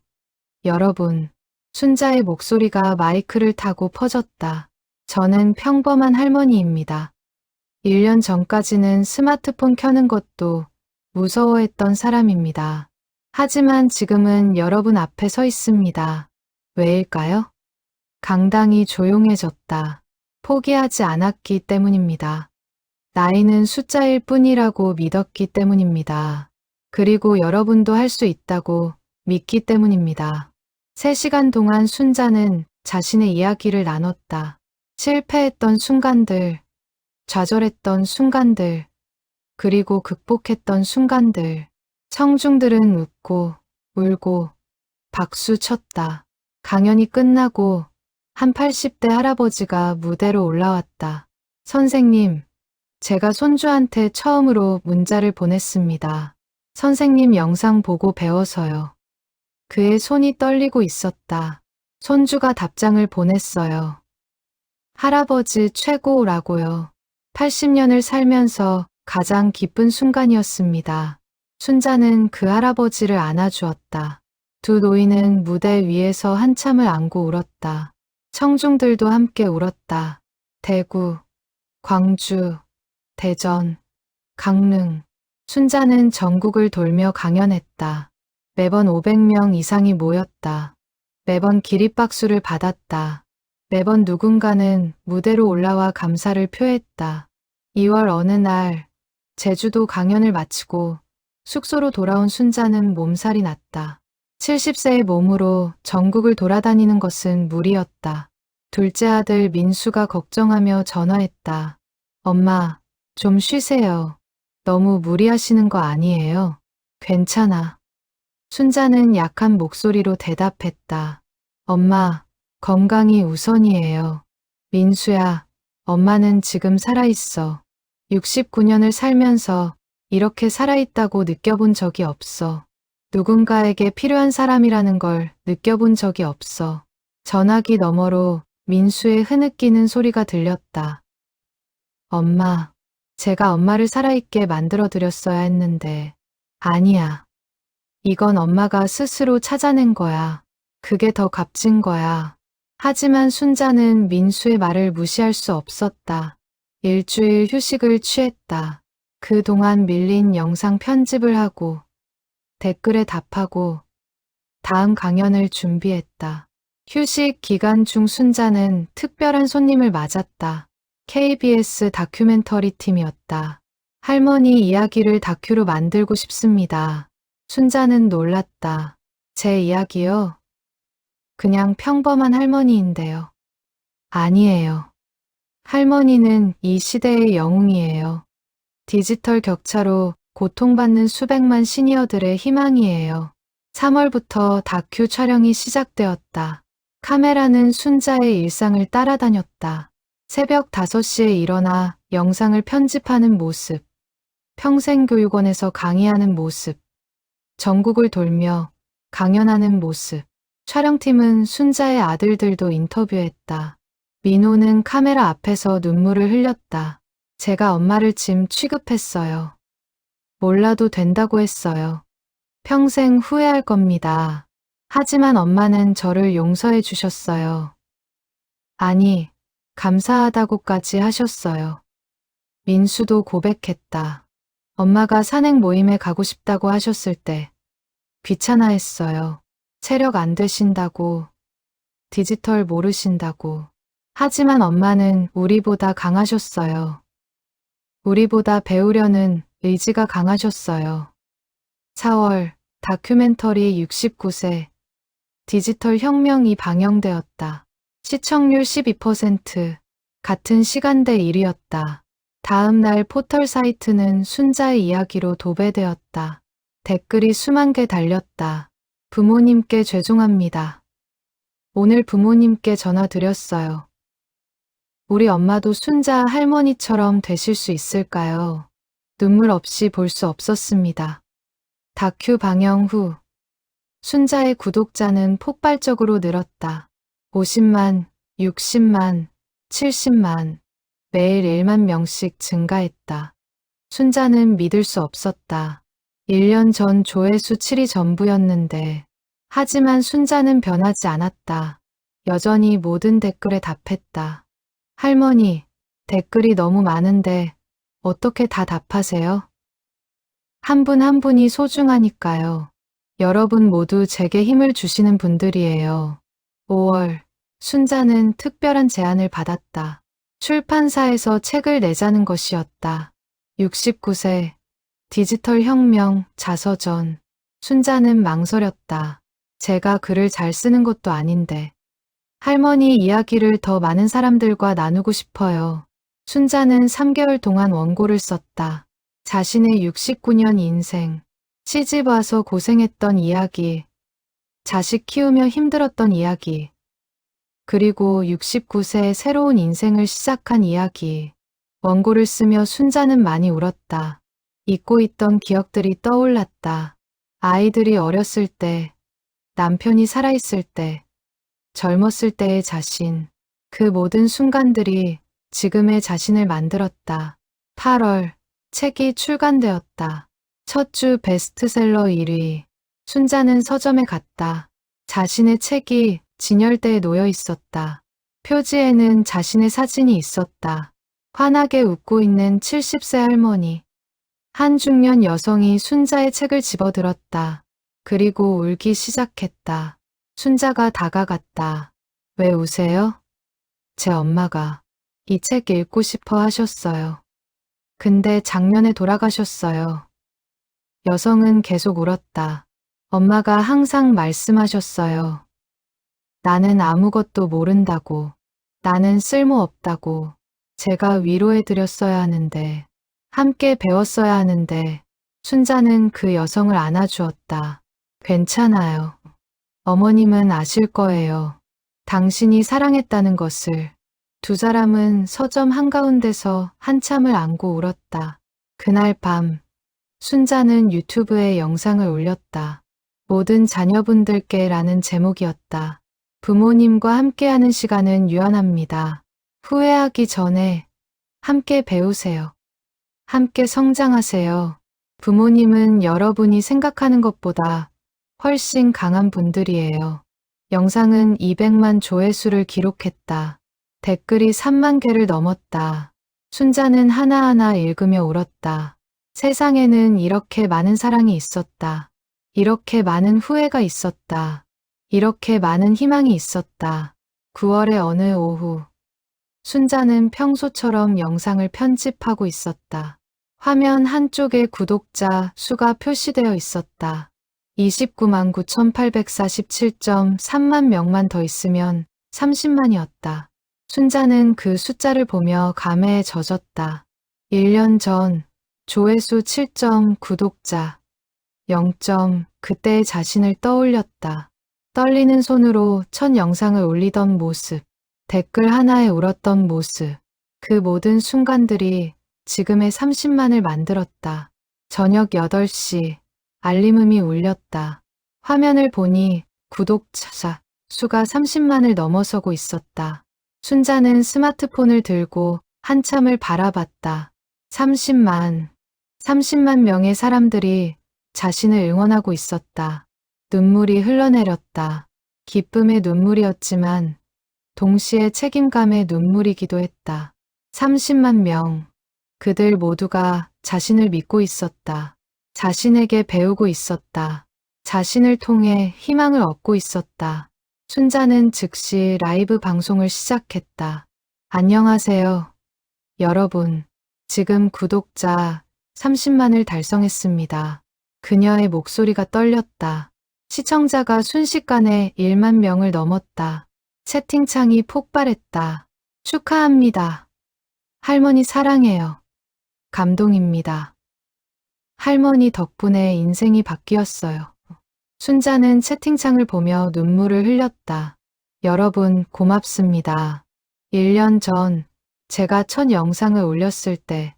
여러분. 순자의 목소리가 마이크를 타고 퍼졌다. 저는 평범한 할머니입니다. 1년 전까지는 스마트폰 켜는 것도 무서워했던 사람입니다. 하지만 지금은 여러분 앞에 서 있습니다. 왜일까요? 강당이 조용해졌다. 포기하지 않았기 때문입니다. 나이는 숫자일 뿐이라고 믿었기 때문입니다. 그리고 여러분도 할 수 있다고 믿기 때문입니다. 3시간 동안 순자는 자신의 이야기를 나눴다. 실패했던 순간들, 좌절했던 순간들, 그리고 극복했던 순간들. 청중들은 웃고 울고 박수 쳤다. 강연이 끝나고 한 80대 할아버지가 무대로 올라왔다. 선생님, 제가 손주한테 처음으로 문자를 보냈습니다. 선생님 영상 보고 배워서요. 그의 손이 떨리고 있었다. 손주가 답장을 보냈어요. 할아버지 최고라고요. 80년을 살면서 가장 기쁜 순간이었습니다. 순자는 그 할아버지를 안아주었다. 두 노인은 무대 위에서 한참을 안고 울었다. 청중들도 함께 울었다. 대구, 광주, 대전, 강릉. 순자는 전국을 돌며 강연했다. 매번 500명 이상이 모였다. 매번 기립박수를 받았다. 매번 누군가는 무대로 올라와 감사를 표했다. 2월 어느 날 제주도 강연을 마치고 숙소로 돌아온 순자는 몸살이 났다. 70세의 몸으로 전국을 돌아다니는 것은 무리였다. 둘째 아들 민수가 걱정하며 전화했다. 엄마, 좀 쉬세요. 너무 무리하시는 거 아니에요? 괜찮아. 순자는 약한 목소리로 대답했다. 엄마, 건강이 우선이에요. 민수야, 엄마는 지금 살아있어. 69년을 살면서 이렇게 살아있다고 느껴본 적이 없어. 누군가에게 필요한 사람이라는 걸 느껴본 적이 없어. 전화기 너머로 민수의 흐느끼는 소리가 들렸다. 엄마, 제가 엄마를 살아있게 만들어드렸어야 했는데. 아니야. 이건 엄마가 스스로 찾아낸 거야. 그게 더 값진 거야. 하지만 순자는 민수의 말을 무시할 수 없었다. 일주일 휴식을 취했다. 그동안 밀린 영상 편집을 하고 댓글에 답하고 다음 강연을 준비했다. 휴식 기간 중 순자는 특별한 손님을 맞았다. KBS 다큐멘터리 팀이었다. 할머니 이야기를 다큐로 만들고 싶습니다. 순자는 놀랐다. 제 이야기요? 그냥 평범한 할머니인데요. 아니에요. 할머니는 이 시대의 영웅이에요. 디지털 격차로 고통받는 수백만 시니어들의 희망이에요. 3월부터 다큐 촬영이 시작되었다. 카메라는 순자의 일상을 따라다녔다. 새벽 5시에 일어나 영상을 편집하는 모습, 평생교육원에서 강의하는 모습, 전국을 돌며 강연하는 모습. 촬영팀은 순자의 아들들도 인터뷰했다. 민호는 카메라 앞에서 눈물을 흘렸다. 제가 엄마를 짐 취급했어요. 몰라도 된다고 했어요. 평생 후회할 겁니다. 하지만 엄마는 저를 용서해 주셨어요. 아니, 감사하다고까지 하셨어요. 민수도 고백했다. 엄마가 산행 모임에 가고 싶다고 하셨을 때 귀찮아했어요. 체력 안 되신다고, 디지털 모르신다고. 하지만 엄마는 우리보다 강하셨어요. 우리보다 배우려는 의지가 강하셨어요. 4월 다큐멘터리 69세 디지털 혁명이 방영되었다. 시청률 12%, 같은 시간대 1위였다. 다음 날 포털 사이트는 순자의 이야기로 도배되었다. 댓글이 수만 개 달렸다. 부모님께 죄송합니다. 오늘 부모님께 전화드렸어요. 우리 엄마도 순자 할머니처럼 되실 수 있을까요? 눈물 없이 볼 수 없었습니다. 다큐 방영 후 순자의 구독자는 폭발적으로 늘었다. 50만, 60만, 70만, 매일 1만 명씩 증가했다. 순자는 믿을 수 없었다. 1년 전 조회수 7이 전부였는데, 하지만 순자는 변하지 않았다. 여전히 모든 댓글에 답했다. 할머니, 댓글이 너무 많은데 어떻게 다 답하세요? 한 분 한 분이 소중하니까요. 여러분 모두 제게 힘을 주시는 분들이에요. 5월, 순자는 특별한 제안을 받았다. 출판사에서 책을 내자는 것이었다. 69세, 디지털 혁명, 자서전. 순자는 망설였다. 제가 글을 잘 쓰는 것도 아닌데. 할머니 이야기를 더 많은 사람들과 나누고 싶어요. 순자는 3개월 동안 원고를 썼다. 자신의 69년 인생, 시집 와서 고생했던 이야기, 자식 키우며 힘들었던 이야기, 그리고 69세 새로운 인생을 시작한 이야기. 원고를 쓰며 순자는 많이 울었다. 잊고 있던 기억들이 떠올랐다. 아이들이 어렸을 때, 남편이 살아있을 때, 젊었을 때의 자신, 그 모든 순간들이 지금의 자신을 만들었다. 8월, 책이 출간되었다. 첫 주 베스트셀러 1위. 순자는 서점에 갔다. 자신의 책이 진열대에 놓여 있었다. 표지에는 자신의 사진이 있었다. 환하게 웃고 있는 70세 할머니. 한 중년 여성이 순자의 책을 집어들었다. 그리고 울기 시작했다. 순자가 다가갔다. 왜 우세요? 제 엄마가 이 책 읽고 싶어 하셨어요. 근데 작년에 돌아가셨어요. 여성은 계속 울었다. 엄마가 항상 말씀하셨어요. 나는 아무것도 모른다고. 나는 쓸모없다고. 제가 위로해드렸어야 하는데, 함께 배웠어야 하는데, 순자는 그 여성을 안아주었다. 괜찮아요. 어머님은 아실 거예요. 당신이 사랑했다는 것을. 두 사람은 서점 한가운데서 한참을 안고 울었다. 그날 밤, 순자는 유튜브에 영상을 올렸다. 모든 자녀분들께 라는 제목이었다. 부모님과 함께하는 시간은 유한합니다. 후회하기 전에 함께 배우세요. 함께 성장하세요. 부모님은 여러분이 생각하는 것보다 훨씬 강한 분들이에요. 영상은 200만 조회수를 기록했다. 댓글이 3만 개를 넘었다. 순자는 하나하나 읽으며 울었다. 세상에는 이렇게 많은 사랑이 있었다. 이렇게 많은 후회가 있었다. 이렇게 많은 희망이 있었다. 9월의 어느 오후. 순자는 평소처럼 영상을 편집하고 있었다. 화면 한쪽에 구독자 수가 표시되어 있었다. 29만 9,847.3만 명만 더 있으면 30만이었다. 순자는 그 숫자를 보며 감회에 젖었다. 1년 전 조회수 7점 구독자 0점 그때의 자신을 떠올렸다. 떨리는 손으로 첫 영상을 올리던 모습, 댓글 하나에 울었던 모습, 그 모든 순간들이 지금의 30만을 만들었다. 저녁 8시 알림음이 울렸다. 화면을 보니 구독자 수가 30만을 넘어서고 있었다. 순자는 스마트폰을 들고 한참을 바라봤다. 30만 명의 사람들이 자신을 응원하고 있었다. 눈물이 흘러내렸다. 기쁨의 눈물이었지만 동시에 책임감의 눈물이기도 했다. 30만 명. 그들 모두가 자신을 믿고 있었다. 자신에게 배우고 있었다. 자신을 통해 희망을 얻고 있었다. 순자는 즉시 라이브 방송을 시작했다. 안녕하세요. 여러분, 지금 구독자 30만을 달성했습니다. 그녀의 목소리가 떨렸다. 시청자가 순식간에 1만 명을 넘었다. 채팅창이 폭발했다. 축하합니다. 할머니 사랑해요. 감동입니다. 할머니 덕분에 인생이 바뀌었어요. 순자는 채팅창을 보며 눈물을 흘렸다. 여러분 고맙습니다. 1년 전 제가 첫 영상을 올렸을 때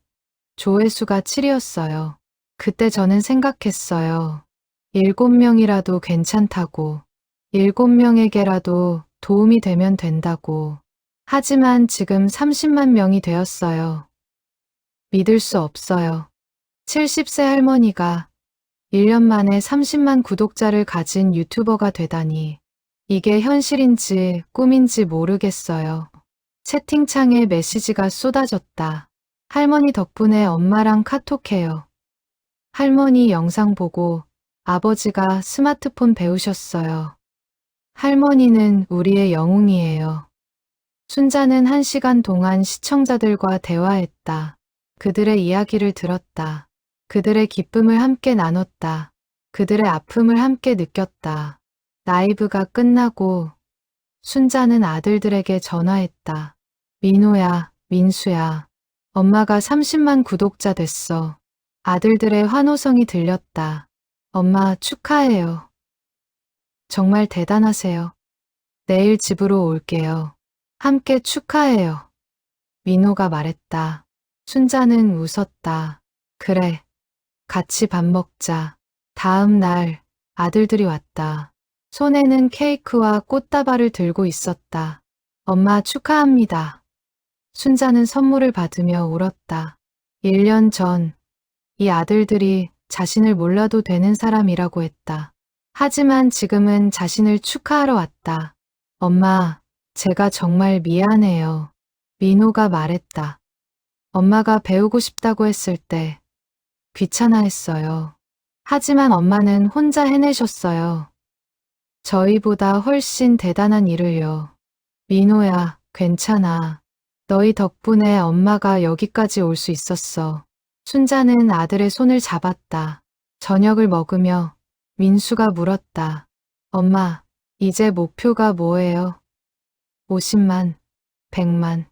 조회수가 7이었어요. 그때 저는 생각했어요. 7명이라도 괜찮다고. 7명에게라도 도움이 되면 된다고. 하지만 지금 30만 명이 되었어요. 믿을 수 없어요. 70세 할머니가 1년 만에 30만 구독자를 가진 유튜버가 되다니. 이게 현실인지 꿈인지 모르겠어요. 채팅창에 메시지가 쏟아졌다. 할머니 덕분에 엄마랑 카톡해요. 할머니 영상 보고 아버지가 스마트폰 배우셨어요. 할머니는 우리의 영웅이에요. 순자는 1시간 동안 시청자들과 대화했다. 그들의 이야기를 들었다. 그들의 기쁨을 함께 나눴다. 그들의 아픔을 함께 느꼈다. 라이브가 끝나고 순자는 아들들에게 전화했다. 민호야, 민수야, 엄마가 30만 구독자 됐어. 아들들의 환호성이 들렸다. 엄마 축하해요. 정말 대단하세요. 내일 집으로 올게요. 함께 축하해요. 민호가 말했다. 순자는 웃었다. 그래, 같이 밥 먹자. 다음 날 아들들이 왔다. 손에는 케이크와 꽃다발을 들고 있었다. 엄마 축하합니다. 순자는 선물을 받으며 울었다. 1년 전 이 아들들이 자신을 몰라도 되는 사람이라고 했다. 하지만 지금은 자신을 축하하러 왔다. 엄마, 제가 정말 미안해요. 민호가 말했다. 엄마가 배우고 싶다고 했을 때 귀찮아했어요. 하지만 엄마는 혼자 해내셨어요. 저희보다 훨씬 대단한 일을요. 민호야, 괜찮아. 너희 덕분에 엄마가 여기까지 올 수 있었어. 순자는 아들의 손을 잡았다. 저녁을 먹으며 민수가 물었다. 엄마, 이제 목표가 뭐예요? 50만, 100만.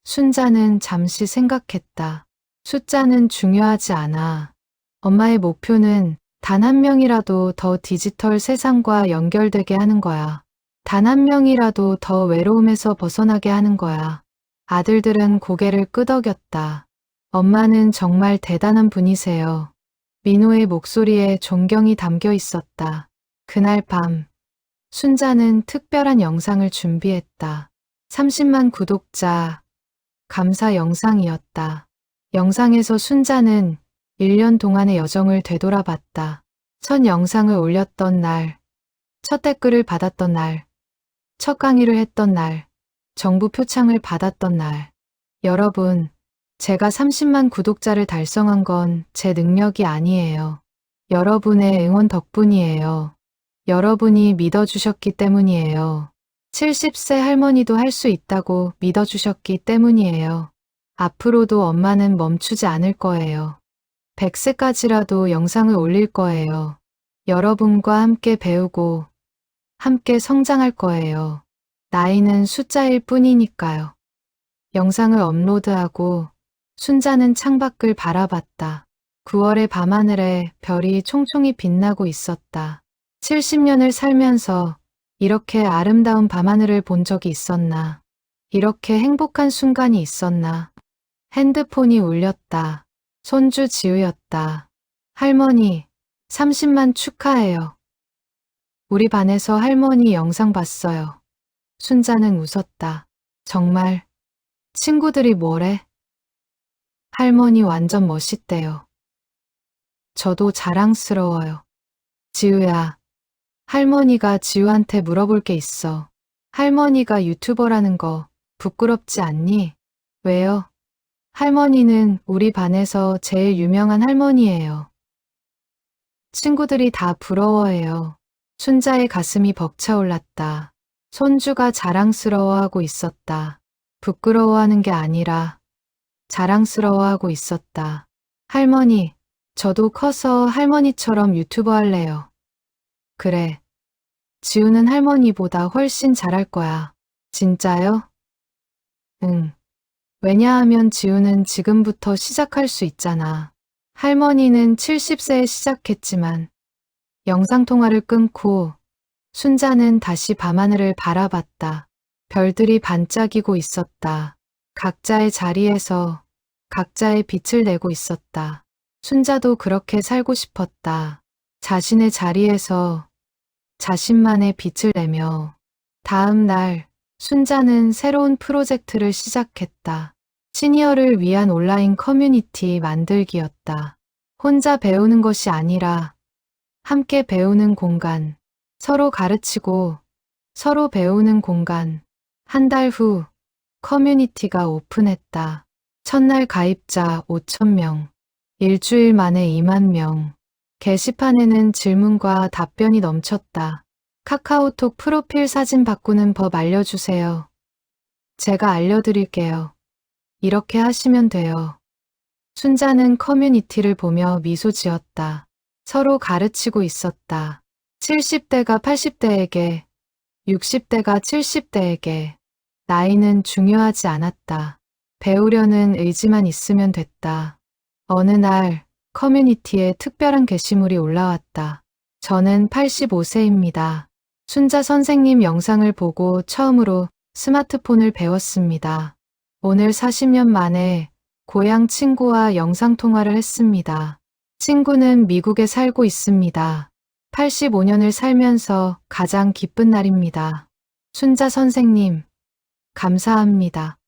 순자는 잠시 생각했다. 숫자는 중요하지 않아. 엄마의 목표는 단 한 명이라도 더 디지털 세상과 연결되게 하는 거야. 단 한 명이라도 더 외로움에서 벗어나게 하는 거야. 아들들은 고개를 끄덕였다. 엄마는 정말 대단한 분이세요. 민호의 목소리에 존경이 담겨 있었다. 그날 밤, 순자는 특별한 영상을 준비했다. 30만 구독자 감사 영상이었다. 영상에서 순자는 1년 동안의 여정을 되돌아봤다. 첫 영상을 올렸던 날, 첫 댓글을 받았던 날, 첫 강의를 했던 날, 정부 표창을 받았던 날. 여러분, 제가 30만 구독자를 달성한 건 제 능력이 아니에요. 여러분의 응원 덕분이에요. 여러분이 믿어주셨기 때문이에요. 70세 할머니도 할 수 있다고 믿어주셨기 때문이에요. 앞으로도 엄마는 멈추지 않을 거예요. 100세까지라도 영상을 올릴 거예요. 여러분과 함께 배우고 함께 성장할 거예요. 나이는 숫자일 뿐이니까요. 영상을 업로드하고 순자는 창밖을 바라봤다. 9월의 밤하늘에 별이 총총히 빛나고 있었다. 70년을 살면서 이렇게 아름다운 밤하늘을 본 적이 있었나? 이렇게 행복한 순간이 있었나? 핸드폰이 울렸다. 손주 지우였다. 할머니, 30만 축하해요. 우리 반에서 할머니 영상 봤어요. 순자는 웃었다. 정말? 친구들이 뭐래? 할머니 완전 멋있대요. 저도 자랑스러워요. 지우야, 할머니가 지우한테 물어볼 게 있어. 할머니가 유튜버라는 거 부끄럽지 않니? 왜요? 할머니는 우리 반에서 제일 유명한 할머니예요. 친구들이 다 부러워해요. 순자의 가슴이 벅차올랐다. 손주가 자랑스러워하고 있었다. 부끄러워하는 게 아니라 자랑스러워하고 있었다. 할머니, 저도 커서 할머니처럼 유튜버 할래요. 그래. 지우는 할머니보다 훨씬 잘할 거야. 진짜요? 응. 왜냐하면 지우는 지금부터 시작할 수 있잖아. 할머니는 70세에 시작했지만 영상통화를 끊고 순자는 다시 밤하늘을 바라봤다. 별들이 반짝이고 있었다. 각자의 자리에서 각자의 빛을 내고 있었다. 순자도 그렇게 살고 싶었다. 자신의 자리에서 자신만의 빛을 내며. 다음 날 순자는 새로운 프로젝트를 시작했다. 시니어를 위한 온라인 커뮤니티 만들기였다. 혼자 배우는 것이 아니라 함께 배우는 공간, 서로 가르치고 서로 배우는 공간. 한 달 후 커뮤니티가 오픈했다. 첫날 가입자 5,000명, 일주일 만에 2만 명. 게시판에는 질문과 답변이 넘쳤다. 카카오톡 프로필 사진 바꾸는 법 알려주세요. 제가 알려드릴게요. 이렇게 하시면 돼요. 순자는 커뮤니티를 보며 미소 지었다. 서로 가르치고 있었다. 70대가 80대에게, 60대가 70대에게. 나이는 중요하지 않았다. 배우려는 의지만 있으면 됐다. 어느 날 커뮤니티에 특별한 게시물이 올라왔다. 저는 85세입니다. 순자 선생님 영상을 보고 처음으로 스마트폰을 배웠습니다. 오늘 40년 만에 고향 친구와 영상통화를 했습니다. 친구는 미국에 살고 있습니다. 85년을 살면서 가장 기쁜 날입니다. 순자 선생님, 감사합니다.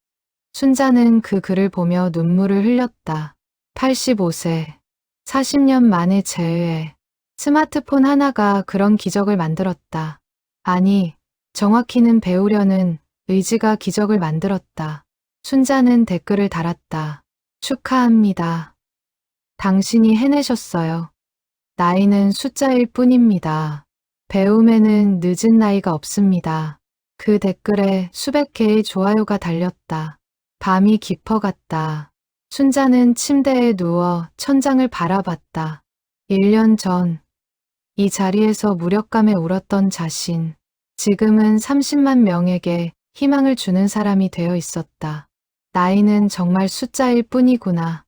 순자는 그 글을 보며 눈물을 흘렸다. 85세, 40년 만에 재회. 스마트폰 하나가 그런 기적을 만들었다. 아니, 정확히는 배우려는 의지가 기적을 만들었다. 순자는 댓글을 달았다. 축하합니다. 당신이 해내셨어요. 나이는 숫자일 뿐입니다. 배움에는 늦은 나이가 없습니다. 그 댓글에 수백 개의 좋아요가 달렸다. 밤이 깊어갔다. 순자는 침대에 누워 천장을 바라봤다. 1년 전, 이 자리에서 무력감에 울었던 자신, 지금은 30만 명에게 희망을 주는 사람이 되어 있었다. 나이는 정말 숫자일 뿐이구나.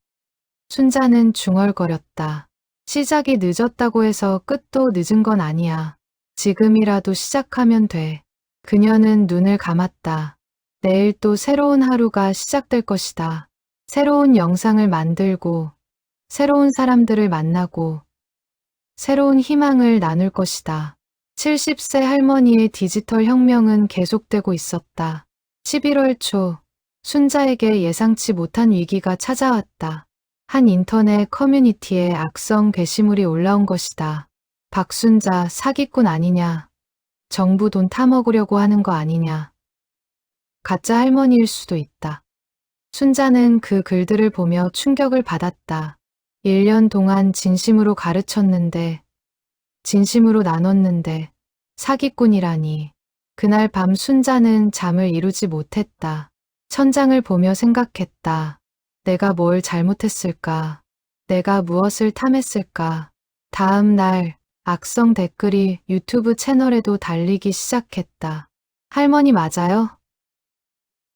순자는 중얼거렸다. 시작이 늦었다고 해서 끝도 늦은 건 아니야. 지금이라도 시작하면 돼. 그녀는 눈을 감았다. 내일 또 새로운 하루가 시작될 것이다. 새로운 영상을 만들고, 새로운 사람들을 만나고, 새로운 희망을 나눌 것이다. 70세 할머니의 디지털 혁명은 계속되고 있었다. 11월 초, 순자에게 예상치 못한 위기가 찾아왔다. 한 인터넷 커뮤니티에 악성 게시물이 올라온 것이다. 박순자 사기꾼 아니냐? 정부 돈 타먹으려고 하는 거 아니냐? 가짜 할머니일 수도 있다. 순자는 그 글들을 보며 충격을 받았다. 1년 동안 진심으로 가르쳤는데, 진심으로 나눴는데, 사기꾼이라니. 그날 밤 순자는 잠을 이루지 못했다. 천장을 보며 생각했다. 내가 뭘 잘못했을까? 내가 무엇을 탐했을까? 다음 날 악성 댓글이 유튜브 채널에도 달리기 시작했다. 할머니 맞아요?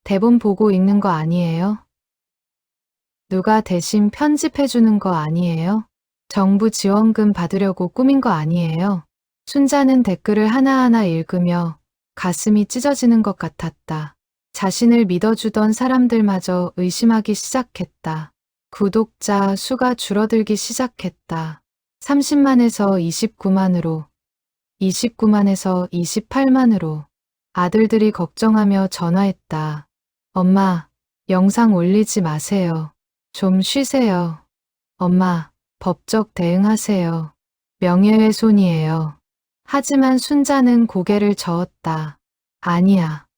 대본 보고 읽는 거 아니에요? 누가 대신 편집해주는 거 아니에요? 정부 지원금 받으려고 꾸민 거 아니에요? 순자는 댓글을 하나하나 읽으며 가슴이 찢어지는 것 같았다. 자신을 믿어주던 사람들마저 의심하기 시작했다. 구독자 수가 줄어들기 시작했다. 30만에서 29만으로, 29만에서 28만으로. 아들들이 걱정하며 전화했다. 엄마, 영상 올리지 마세요. 좀 쉬세요. 엄마, 법적 대응하세요. 명예훼손이에요. 하지만 순자는 고개를 저었다. 아니야.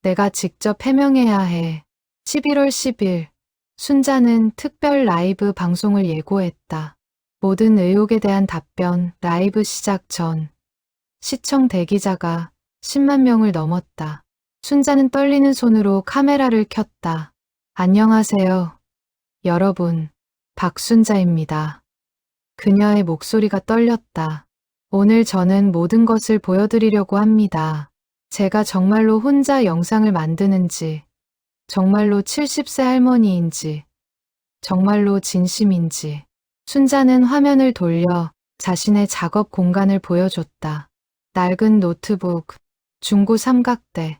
내가 직접 해명해야 해. 11월 10일, 순자는 특별 라이브 방송을 예고했다. 모든 의혹에 대한 답변, 라이브 시작 전. 시청 대기자가 10만 명을 넘었다. 순자는 떨리는 손으로 카메라를 켰다. 안녕하세요. 여러분, 박순자입니다. 그녀의 목소리가 떨렸다. 오늘 저는 모든 것을 보여드리려고 합니다. 제가 정말로 혼자 영상을 만드는지, 정말로 70세 할머니인지, 정말로 진심인지. 순자는 화면을 돌려 자신의 작업 공간을 보여줬다. 낡은 노트북, 중고 삼각대,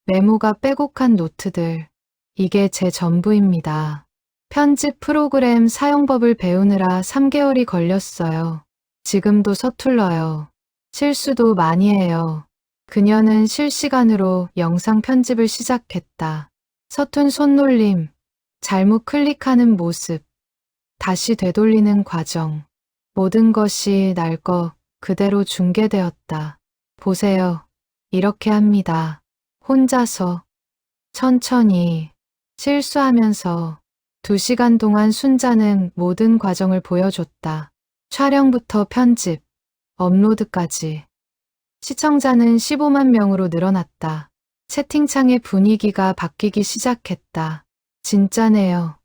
메모가 빼곡한 노트들. 이게 제 전부입니다. 편집 프로그램 사용법을 배우느라 3개월이 걸렸어요. 지금도 서툴러요. 실수도 많이 해요. 그녀는 실시간으로 영상 편집을 시작했다. 서툰 손놀림, 잘못 클릭하는 모습, 다시 되돌리는 과정. 모든 것이 날 것 그대로 중계되었다. 보세요. 이렇게 합니다. 혼자서, 천천히, 실수하면서 2시간 동안 순자는 모든 과정을 보여줬다. 촬영부터 편집, 업로드까지. 시청자는 15만 명으로 늘어났다. 채팅창의 분위기가 바뀌기 시작했다. 진짜네요.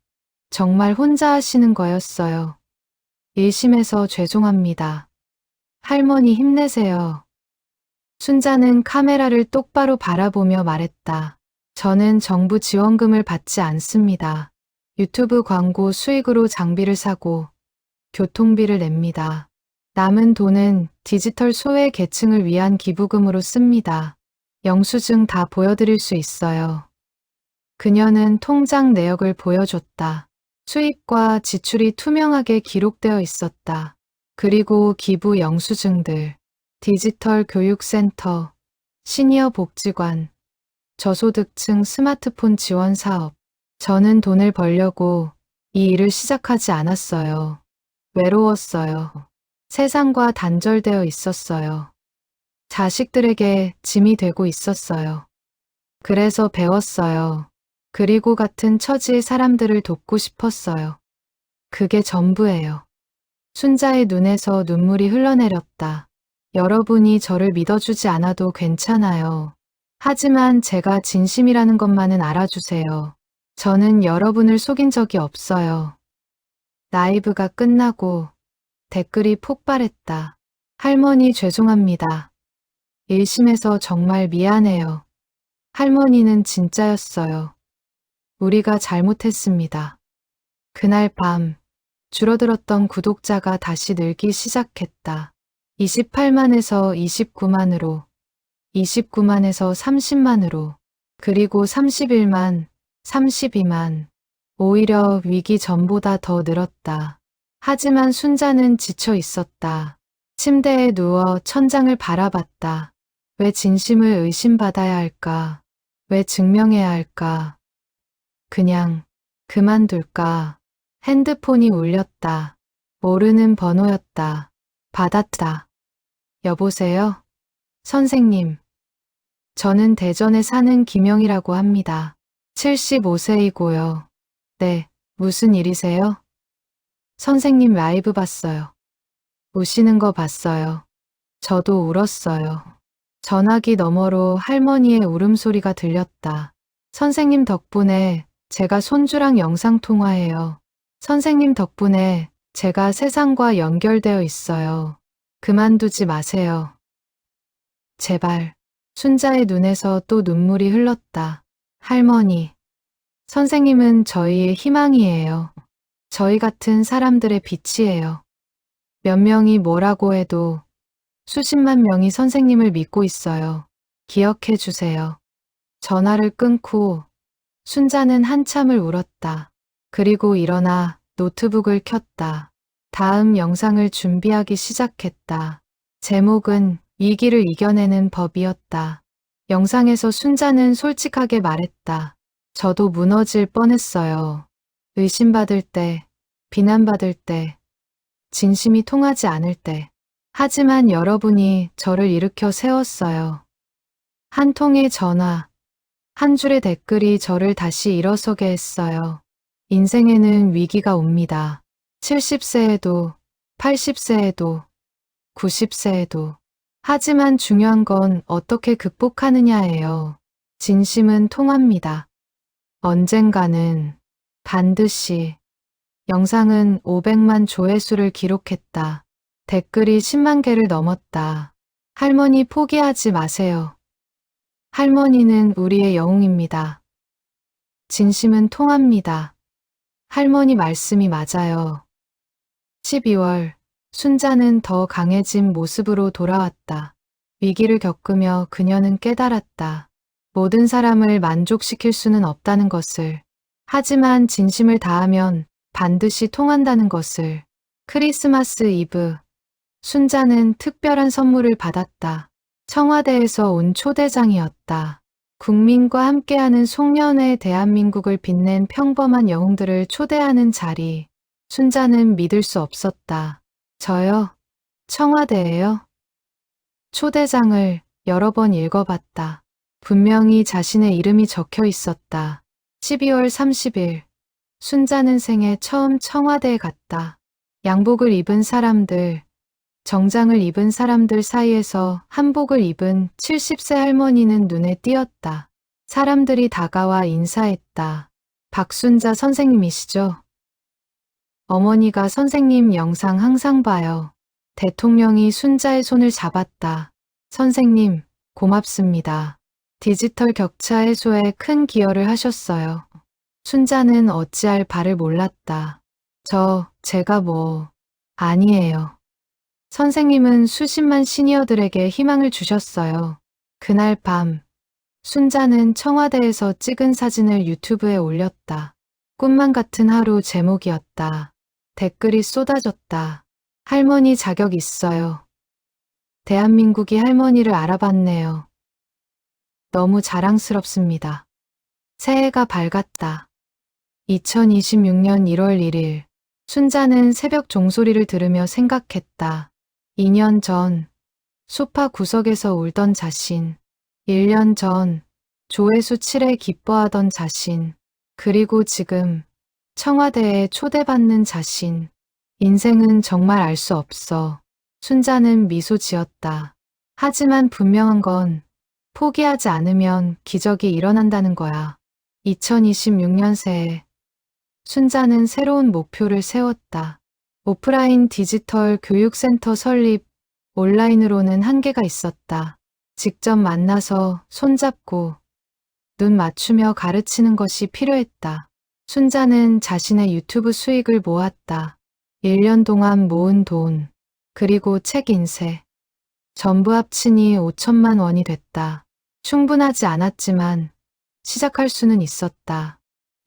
정말 혼자 하시는 거였어요. 일심에서 죄송합니다. 할머니 힘내세요. 순자는 카메라를 똑바로 바라보며 말했다. 저는 정부 지원금을 받지 않습니다. 유튜브 광고 수익으로 장비를 사고 교통비를 냅니다. 남은 돈은 디지털 소외 계층을 위한 기부금으로 씁니다. 영수증 다 보여드릴 수 있어요. 그녀는 통장 내역을 보여줬다. 수입과 지출이 투명하게 기록되어 있었다. 그리고 기부 영수증들, 디지털 교육센터, 시니어 복지관, 저소득층 스마트폰 지원 사업. 저는 돈을 벌려고 이 일을 시작하지 않았어요. 외로웠어요. 세상과 단절되어 있었어요. 자식들에게 짐이 되고 있었어요. 그래서 배웠어요. 그리고 같은 처지의 사람들을 돕고 싶었어요. 그게 전부예요. 순자의 눈에서 눈물이 흘러내렸다. 여러분이 저를 믿어주지 않아도 괜찮아요. 하지만 제가 진심이라는 것만은 알아주세요. 저는 여러분을 속인 적이 없어요. 라이브가 끝나고 댓글이 폭발했다. 할머니 죄송합니다. 일심에서 정말 미안해요. 할머니는 진짜였어요. 우리가 잘못했습니다. 그날 밤 줄어들었던 구독자가 다시 늘기 시작했다. 28만에서 29만으로, 29만에서 30만으로, 그리고 31만, 32만. 오히려 위기 전보다 더 늘었다. 하지만 순자는 지쳐 있었다. 침대에 누워 천장을 바라봤다. 왜 진심을 의심받아야 할까? 왜 증명해야 할까? 그냥 그만둘까? 핸드폰이 울렸다. 모르는 번호였다. 받았다. 여보세요? 선생님. 저는 대전에 사는 김영이라고 합니다. 75세이고요. 네, 무슨 일이세요? 선생님 라이브 봤어요. 우시는 거 봤어요. 저도 울었어요. 전화기 너머로 할머니의 울음소리가 들렸다. 선생님 덕분에 제가 손주랑 영상통화해요. 선생님 덕분에 제가 세상과 연결되어 있어요. 그만두지 마세요. 제발. 순자의 눈에서 또 눈물이 흘렀다. 할머니. 선생님은 저희의 희망이에요. 저희 같은 사람들의 빛이에요. 몇 명이 뭐라고 해도 수십만 명이 선생님을 믿고 있어요. 기억해 주세요. 전화를 끊고 순자는 한참을 울었다. 그리고 일어나 노트북을 켰다. 다음 영상을 준비하기 시작했다. 제목은 위기를 이겨내는 법이었다. 영상에서 순자는 솔직하게 말했다. 저도 무너질 뻔했어요. 의심받을 때, 비난받을 때, 진심이 통하지 않을 때. 하지만 여러분이 저를 일으켜 세웠어요. 한 통의 전화, 한 줄의 댓글이 저를 다시 일어서게 했어요. 인생에는 위기가 옵니다. 70세에도, 80세에도, 90세에도. 하지만 중요한 건 어떻게 극복하느냐예요. 진심은 통합니다. 언젠가는 반드시. 영상은 500만 조회수를 기록했다. 댓글이 10만 개를 넘었다. 할머니 포기하지 마세요. 할머니는 우리의 영웅입니다. 진심은 통합니다. 할머니 말씀이 맞아요. 12월, 순자는 더 강해진 모습으로 돌아왔다. 위기를 겪으며 그녀는 깨달았다. 모든 사람을 만족시킬 수는 없다는 것을. 하지만 진심을 다하면 반드시 통한다는 것을. 크리스마스 이브, 순자는 특별한 선물을 받았다. 청와대에서 온 초대장이었다. 국민과 함께하는 송년회 대한민국을 빛낸 평범한 영웅들을 초대하는 자리. 순자는 믿을 수 없었다. 저요? 청와대예요? 초대장을 여러 번 읽어봤다. 분명히 자신의 이름이 적혀 있었다. 12월 30일, 순자는 생애 처음 청와대에 갔다. 양복을 입은 사람들, 정장을 입은 사람들 사이에서 한복을 입은 70세 할머니는 눈에 띄었다. 사람들이 다가와 인사했다. 박순자 선생님이시죠? 어머니가 선생님 영상 항상 봐요. 대통령이 순자의 손을 잡았다. 선생님, 고맙습니다. 디지털 격차 해소에 큰 기여를 하셨어요. 순자는 어찌할 바를 몰랐다. 제가 아니에요. 선생님은 수십만 시니어들에게 희망을 주셨어요. 그날 밤, 순자는 청와대에서 찍은 사진을 유튜브에 올렸다. 꿈만 같은 하루 제목이었다. 댓글이 쏟아졌다. 할머니 자격 있어요. 대한민국이 할머니를 알아봤네요. 너무 자랑스럽습니다. 새해가 밝았다. 2026년 1월 1일. 순자는 새벽 종소리를 들으며 생각했다. 2년 전 소파 구석에서 울던 자신, 1년 전 조회수 7에 기뻐하던 자신, 그리고 지금 청와대에 초대받는 자신. 인생은 정말 알 수 없어. 순자는 미소 지었다. 하지만 분명한 건 포기하지 않으면 기적이 일어난다는 거야. 2026년 새해 순자는 새로운 목표를 세웠다. 오프라인 디지털 교육센터 설립, 온라인으로는 한계가 있었다. 직접 만나서 손잡고 눈 맞추며 가르치는 것이 필요했다. 순자는 자신의 유튜브 수익을 모았다. 1년 동안 모은 돈, 그리고 책 인쇄. 전부 합치니 5천만 원이 됐다. 충분하지 않았지만 시작할 수는 있었다.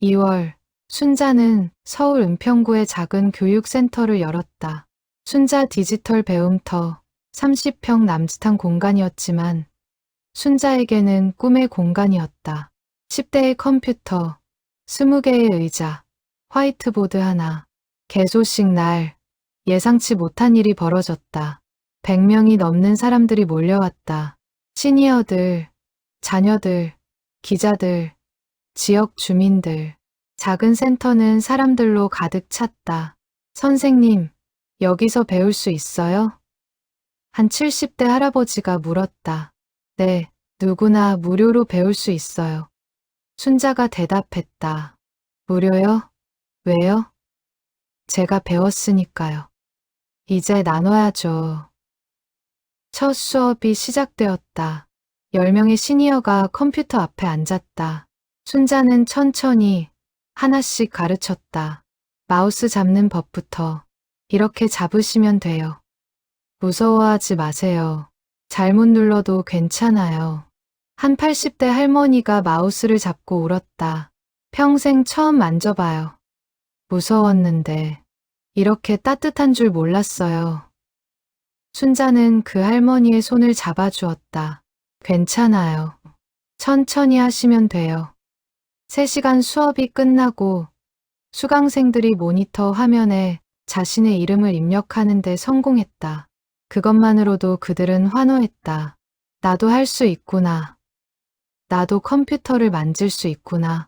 2월, 순자는 서울 은평구에 작은 교육센터를 열었다. 순자 디지털 배움터, 30평 남짓한 공간이었지만 순자에게는 꿈의 공간이었다. 10대의 컴퓨터, 20개의 의자, 화이트보드 하나. 개소식 날, 예상치 못한 일이 벌어졌다. 100명이 넘는 사람들이 몰려왔다. 시니어들, 자녀들, 기자들, 지역 주민들. 작은 센터는 사람들로 가득 찼다. 선생님, 여기서 배울 수 있어요? 한 70대 할아버지가 물었다. 네, 누구나 무료로 배울 수 있어요. 순자가 대답했다. 무료요? 왜요? 제가 배웠으니까요. 이제 나눠야죠. 첫 수업이 시작되었다. 10명의 시니어가 컴퓨터 앞에 앉았다. 순자는 천천히 하나씩 가르쳤다. 마우스 잡는 법부터. 이렇게 잡으시면 돼요. 무서워하지 마세요. 잘못 눌러도 괜찮아요. 한 80대 할머니가 마우스를 잡고 울었다. 평생 처음 만져봐요. 무서웠는데 이렇게 따뜻한 줄 몰랐어요. 순자는 그 할머니의 손을 잡아주었다. 괜찮아요. 천천히 하시면 돼요. 3시간 수업이 끝나고 수강생들이 모니터 화면에 자신의 이름을 입력하는 데 성공했다. 그것만으로도 그들은 환호했다. 나도 할 수 있구나. 나도 컴퓨터를 만질 수 있구나.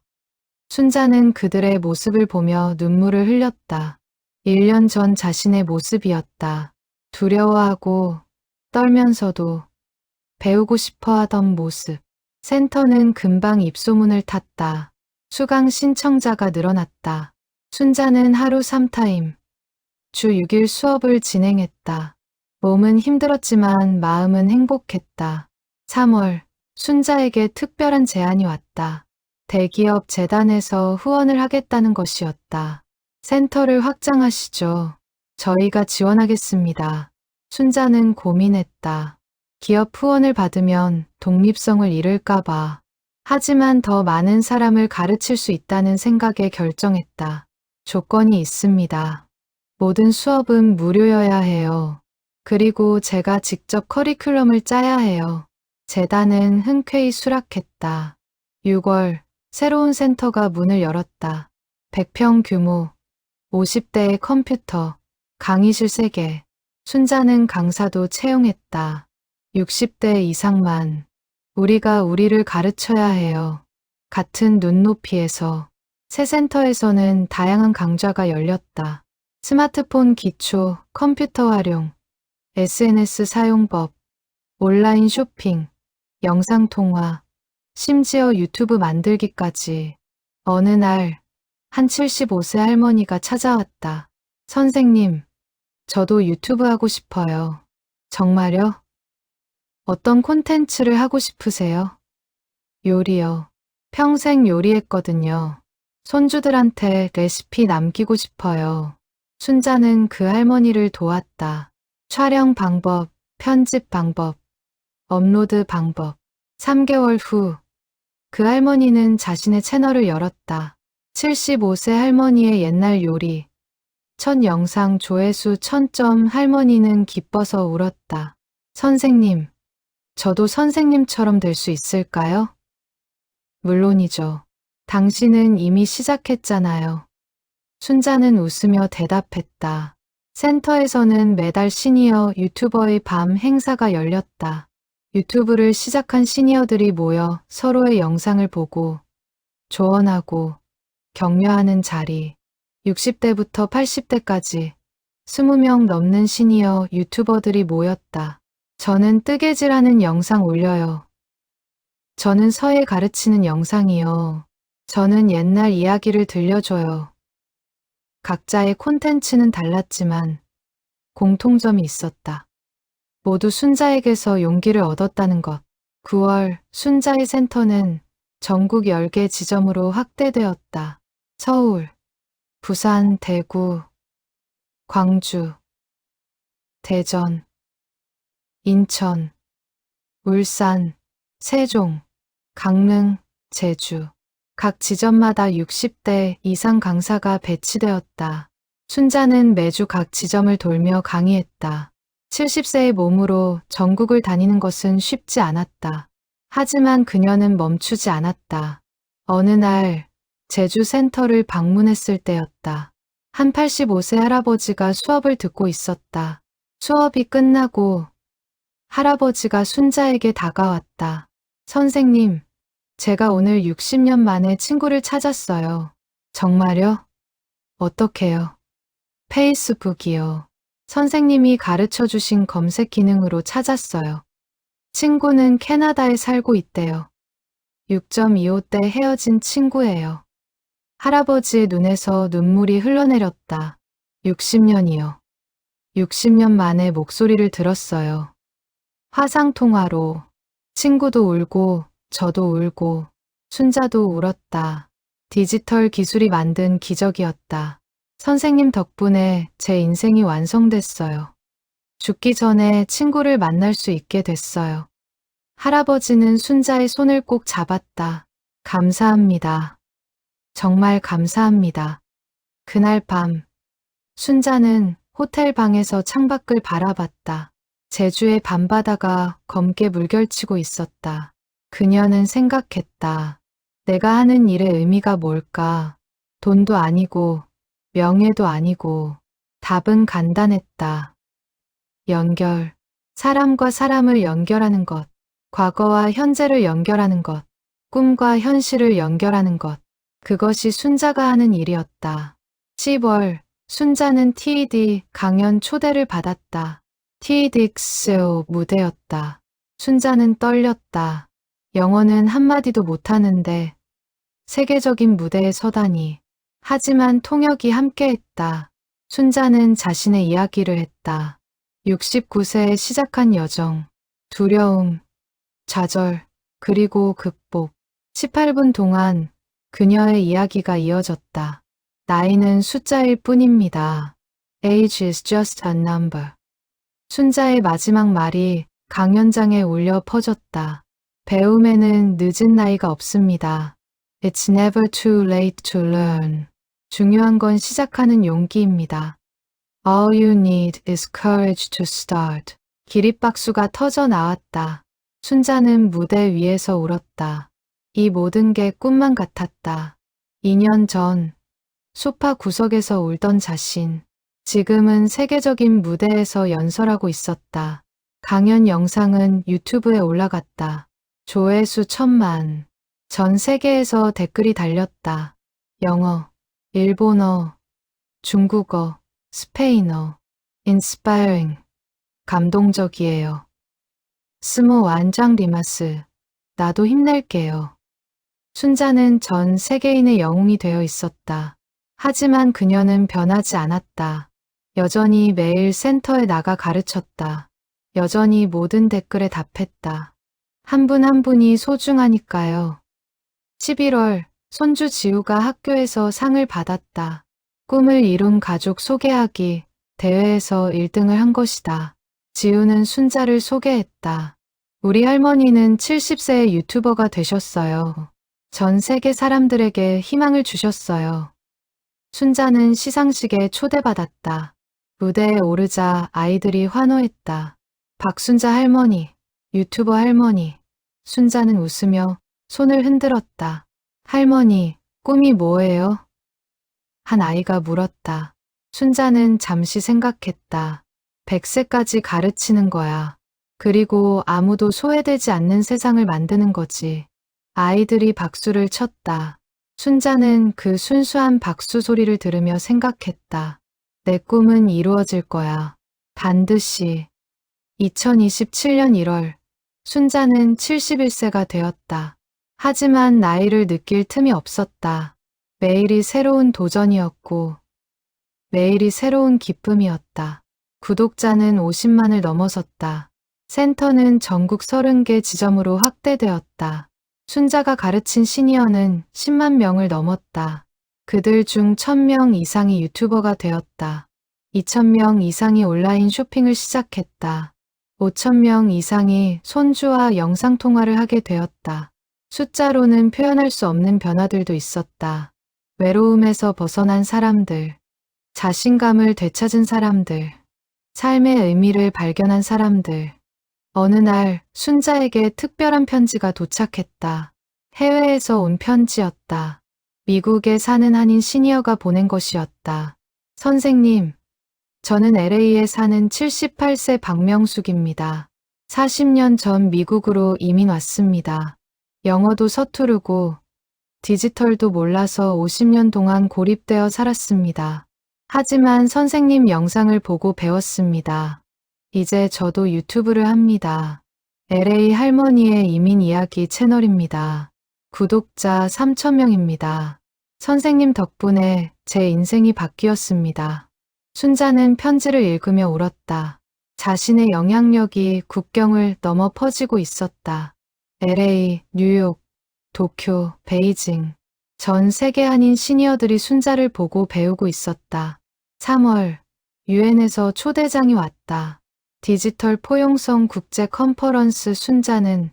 순자는 그들의 모습을 보며 눈물을 흘렸다. 1년 전 자신의 모습이었다. 두려워하고 떨면서도 배우고 싶어 하던 모습. 센터는 금방 입소문을 탔다. 수강 신청자가 늘어났다. 순자는 하루 3타임, 주 6일 수업을 진행했다. 몸은 힘들었지만 마음은 행복했다. 3월, 순자에게 특별한 제안이 왔다. 대기업 재단에서 후원을 하겠다는 것이었다. 센터를 확장하시죠. 저희가 지원하겠습니다. 순자는 고민했다. 기업 후원을 받으면 독립성을 잃을까봐. 하지만 더 많은 사람을 가르칠 수 있다는 생각에 결정했다. 조건이 있습니다. 모든 수업은 무료여야 해요. 그리고 제가 직접 커리큘럼을 짜야 해요. 재단은 흔쾌히 수락했다. 6월, 새로운 센터가 문을 열었다. 100평 규모, 50대의 컴퓨터, 강의실 3개. 순자는 강사도 채용했다. 60대 이상만. 우리가 우리를 가르쳐야 해요. 같은 눈높이에서. 새 센터에서는 다양한 강좌가 열렸다. 스마트폰 기초, 컴퓨터 활용, SNS 사용법, 온라인 쇼핑, 영상통화, 심지어 유튜브 만들기까지. 어느 날, 한 75세 할머니가 찾아왔다. 선생님, 저도 유튜브 하고 싶어요. 정말요? 어떤 콘텐츠를 하고 싶으세요? 요리요. 평생 요리했거든요. 손주들한테 레시피 남기고 싶어요. 순자는 그 할머니를 도왔다. 촬영 방법, 편집 방법, 업로드 방법. 3개월 후, 그 할머니는 자신의 채널을 열었다. 75세 할머니의 옛날 요리. 첫 영상 조회수 1000점. 할머니는 기뻐서 울었다. 선생님, 저도 선생님처럼 될 수 있을까요? 물론이죠. 당신은 이미 시작했잖아요. 순자는 웃으며 대답했다. 센터에서는 매달 시니어 유튜버의 밤 행사가 열렸다. 유튜브를 시작한 시니어들이 모여 서로의 영상을 보고 조언하고 격려하는 자리. 60대부터 80대까지 20명 넘는 시니어 유튜버들이 모였다. 저는 뜨개질하는 영상 올려요. 저는 서예 가르치는 영상이요. 저는 옛날 이야기를 들려줘요. 각자의 콘텐츠는 달랐지만 공통점이 있었다. 모두 순자에게서 용기를 얻었다는 것. 9월 순자의 센터는 전국 10개 지점으로 확대되었다. 서울, 부산, 대구, 광주, 대전, 인천, 울산, 세종, 강릉, 제주. 각 지점마다 60대 이상 강사가 배치되었다. 순자는 매주 각 지점을 돌며 강의했다. 70세의 몸으로 전국을 다니는 것은 쉽지 않았다. 하지만 그녀는 멈추지 않았다. 어느 날 제주 센터를 방문했을 때였다. 한 85세 할아버지가 수업을 듣고 있었다. 수업이 끝나고 할아버지가 순자에게 다가왔다. 선생님, 제가 오늘 60년 만에 친구를 찾았어요. 정말요? 어떻게요? 페이스북이요. 선생님이 가르쳐 주신 검색 기능으로 찾았어요. 친구는 캐나다에 살고 있대요. 6.25대 헤어진 친구예요. 할아버지의 눈에서 눈물이 흘러내렸다. 60년이요. 60년 만에 목소리를 들었어요. 화상통화로. 친구도 울고 저도 울고 순자도 울었다. 디지털 기술이 만든 기적이었다. 선생님 덕분에 제 인생이 완성됐어요. 죽기 전에 친구를 만날 수 있게 됐어요. 할아버지는 순자의 손을 꼭 잡았다. 감사합니다. 정말 감사합니다. 그날 밤, 순자는 호텔 방에서 창밖을 바라봤다. 제주의 밤바다가 검게 물결치고 있었다. 그녀는 생각했다. 내가 하는 일의 의미가 뭘까? 돈도 아니고, 명예도 아니고, 답은 간단했다. 연결. 사람과 사람을 연결하는 것. 과거와 현재를 연결하는 것. 꿈과 현실을 연결하는 것. 그것이 순자가 하는 일이었다. 10월, 순자는 TED 강연 초대를 받았다. TEDx 무대였다. 순자는 떨렸다. 영어는 한마디도 못하는데 세계적인 무대에 서다니. 하지만 통역이 함께했다. 순자는 자신의 이야기를 했다. 69세에 시작한 여정. 두려움, 좌절, 그리고 극복. 18분 동안 그녀의 이야기가 이어졌다. 나이는 숫자일 뿐입니다. Age is just a number. 순자의 마지막 말이 강연장에 울려 퍼졌다. 배움에는 늦은 나이가 없습니다. It's never too late to learn. 중요한 건 시작하는 용기입니다. All you need is courage to start. 기립박수가 터져 나왔다. 순자는 무대 위에서 울었다. 이 모든 게 꿈만 같았다. 2년 전 소파 구석에서 울던 자신. 지금은 세계적인 무대에서 연설하고 있었다. 강연 영상은 유튜브에 올라갔다. 조회수 1000만. 전 세계에서 댓글이 달렸다. 영어, 일본어, 중국어, 스페인어. inspiring. 감동적이에요. 스모 완장 리마스. 나도 힘낼게요. 순자는 전 세계인의 영웅이 되어 있었다. 하지만 그녀는 변하지 않았다. 여전히 매일 센터에 나가 가르쳤다. 여전히 모든 댓글에 답했다. 한 분 한 분이 소중하니까요. 11월, 손주 지우가 학교에서 상을 받았다. 꿈을 이룬 가족 소개하기 대회에서 1등을 한 것이다. 지우는 순자를 소개했다. 우리 할머니는 70세의 유튜버가 되셨어요. 전 세계 사람들에게 희망을 주셨어요. 순자는 시상식에 초대받았다. 무대에 오르자 아이들이 환호했다. 박순자 할머니, 유튜버 할머니. 순자는 웃으며 손을 흔들었다. 할머니, 꿈이 뭐예요? 한 아이가 물었다. 순자는 잠시 생각했다. 100세까지 가르치는 거야. 그리고 아무도 소외되지 않는 세상을 만드는 거지. 아이들이 박수를 쳤다. 순자는 그 순수한 박수 소리를 들으며 생각했다. 내 꿈은 이루어질 거야. 반드시. 2027년 1월, 순자는 71세가 되었다. 하지만 나이를 느낄 틈이 없었다. 매일이 새로운 도전이었고, 매일이 새로운 기쁨이었다. 구독자는 50만을 넘어섰다. 센터는 전국 30개 지점으로 확대되었다. 순자가 가르친 시니어는 10만 명을 넘었다. 그들 중 1000명 이상이 유튜버가 되었다. 2000명 이상이 온라인 쇼핑을 시작했다. 5000명 이상이 손주와 영상통화를 하게 되었다. 숫자로는 표현할 수 없는 변화들도 있었다. 외로움에서 벗어난 사람들, 자신감을 되찾은 사람들, 삶의 의미를 발견한 사람들. 어느 날 순자에게 특별한 편지가 도착했다. 해외에서 온 편지였다. 미국에 사는 한인 시니어가 보낸 것이었다. 선생님, 저는 LA에 사는 78세 박명숙입니다. 40년 전 미국으로 이민 왔습니다. 영어도 서투르고 디지털도 몰라서 50년 동안 고립되어 살았습니다. 하지만 선생님 영상을 보고 배웠습니다. 이제 저도 유튜브를 합니다. LA 할머니의 이민 이야기 채널입니다. 구독자 3,000명입니다. 선생님 덕분에 제 인생이 바뀌었습니다. 순자는 편지를 읽으며 울었다. 자신의 영향력이 국경을 넘어 퍼지고 있었다. LA, 뉴욕, 도쿄, 베이징. 전 세계 한인 시니어들이 순자를 보고 배우고 있었다. 3월, 유엔에서 초대장이 왔다. 디지털 포용성 국제 컨퍼런스 순자는